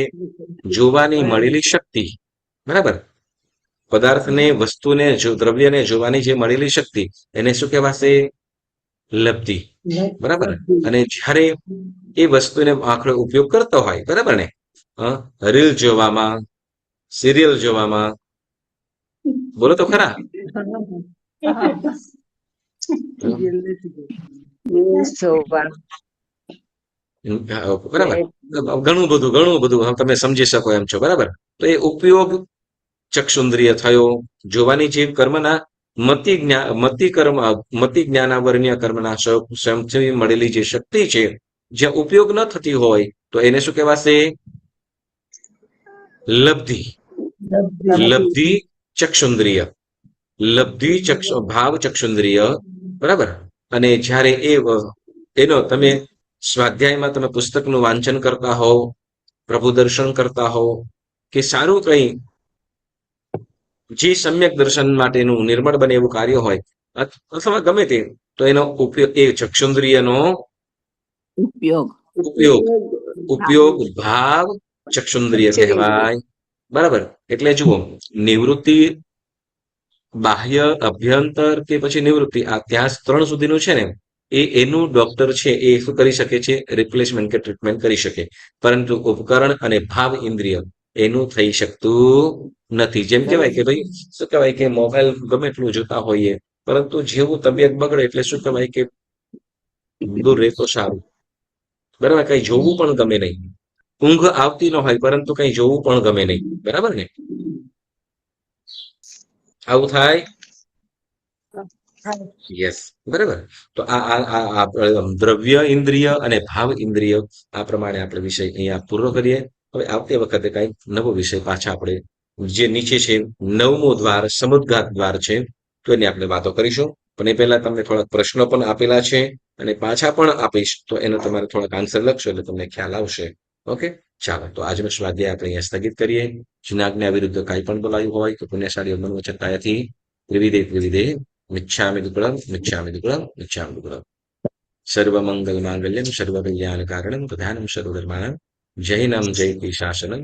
જોવાની મળેલી શક્તિ, બરાબર, પદાર્થને, વસ્તુને, દ્રવ્યને જોવાની જે મળેલી શક્તિ, એને શું કહેવાશે? લબ્ધિ, બરાબર. અને જ્યારે એ વસ્તુને આંખનો ઉપયોગ કરતો હોય, બરાબર ને, રીલ જોવામાં, સિરિયલ જોવામાં, બોલો તો ખરા, ન્યૂઝ જોવા, બરાબર, ઘણું બધું તમે સમજી શકો એમ છો, બરાબર. તો એ ઉપયોગ ચક્ષુન્દ્રિય થયો, જોવાની જે કર્મના મતિ જ્ઞાનાવરણીય કર્મના ક્ષમથી મળેલી જે શક્તિ છે, જ્યાં ઉપયોગ ન થતી હોય તો એને શું કહેવાશે? લબ્ધિ. લબ્ધિ ચક્ષુન્દ્રિય, ભાવ ચક્ષુન્દ્રિય, બરાબર. અને જ્યારે એનો તમે સ્વાધ્યાયમાં તમે પુસ્તકનું વાંચન કરતા હોવ, પ્રભુ દર્શન કરતા હોવ, કે સારું કંઈ જે સમ્યક દર્શન માટેનું નિર્મળ બને એવું કાર્ય હોય અથવા ગમે તે, તો એનો ઉપયોગ, એ ચક્ષુન્દ્રિયનો ઉપયોગ ભાવ ચક્ષુન્દ્રિય કહેવાય, બરાબર. એટલે જુઓ, નિવૃત્તિ, બાહ્ય, અભ્યંતર કે પછી નિવૃત્તિ, આ ત્યાં 3 સુધીનું છે ને, એનું ડોક્ટર છે એ શું કરી શકે છે? રિપ્લેસમેન્ટ કે ટ્રીટમેન્ટ કરી શકે. પરંતુ ઉપકરણ અને ભાવ ઇન્દ્રિય એનું થઈ શકતું નથી. જેમ કહેવાય કે ભાઈ, શું કહેવાય કે મોબાઈલ ગમે એટલું જોતા હોઈએ, પરંતુ જેવું તબિયત બગડે એટલે શું કહેવાય કે દૂર રહે તો સારું, બરાબર. કઈ જોવું પણ ગમે નહીં, ઊંઘ આવતી ન હોય પરંતુ કઈ જોવું પણ ગમે નહીં, બરાબર ને. આવું થાય, યસ, બરાબર. તો આ દ્રવ્ય ઇન્દ્રિય અને ભાવ ઇન્દ્રિય, આ પ્રમાણે આપણે વિષય અહીંયા પૂરો કરીએ. હવે આવતી વખતે કઈ નવો વિષય પાછા આપણે જે નીચે છે 9મો દ્વાર સમુદ્ઘાત દ્વાર છે, તો એની આપણે વાતો કરીશું. પણ એ પહેલા તમને થોડાક પ્રશ્નો પણ આપેલા છે અને પાછા પણ આપીશ, તો એનો તમારે થોડાક આન્સર લખશો એટલે તમને ખ્યાલ આવશે. ઓકે, ચાલો, તો આજનો સ્વાધ્યાય આપણે અહીંયા સ્થગિત કરીએ. જુનાજ્ઞા વિરુદ્ધ કાંઈ પણ બોલાયું હોય તો પુણ્યશાળી મનોવચનતાયાથી ત્રિવિધે મિચ્છામિ દુક્કડમ. સર્વમંગલ માંગલ્યમ સર્વકલ્યાણ કારણમ પ્રધાનમ સર્વધર્માણામ જૈનમ જયતિ શાસનમ.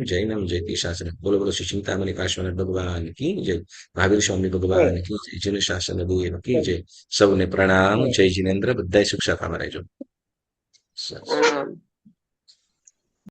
બોલો બોલો શ્રી ચિંતામણી પાર્શ્વનાથ ભગવાન કી જય, મહાવીર સ્વામી ભગવાન કી જય, જન શાસન દેવ કી જય. સૌને પ્રણામ. જય જિનેન્દ્ર. બધાય સુખ શાંતિમાં રહેજો. આમ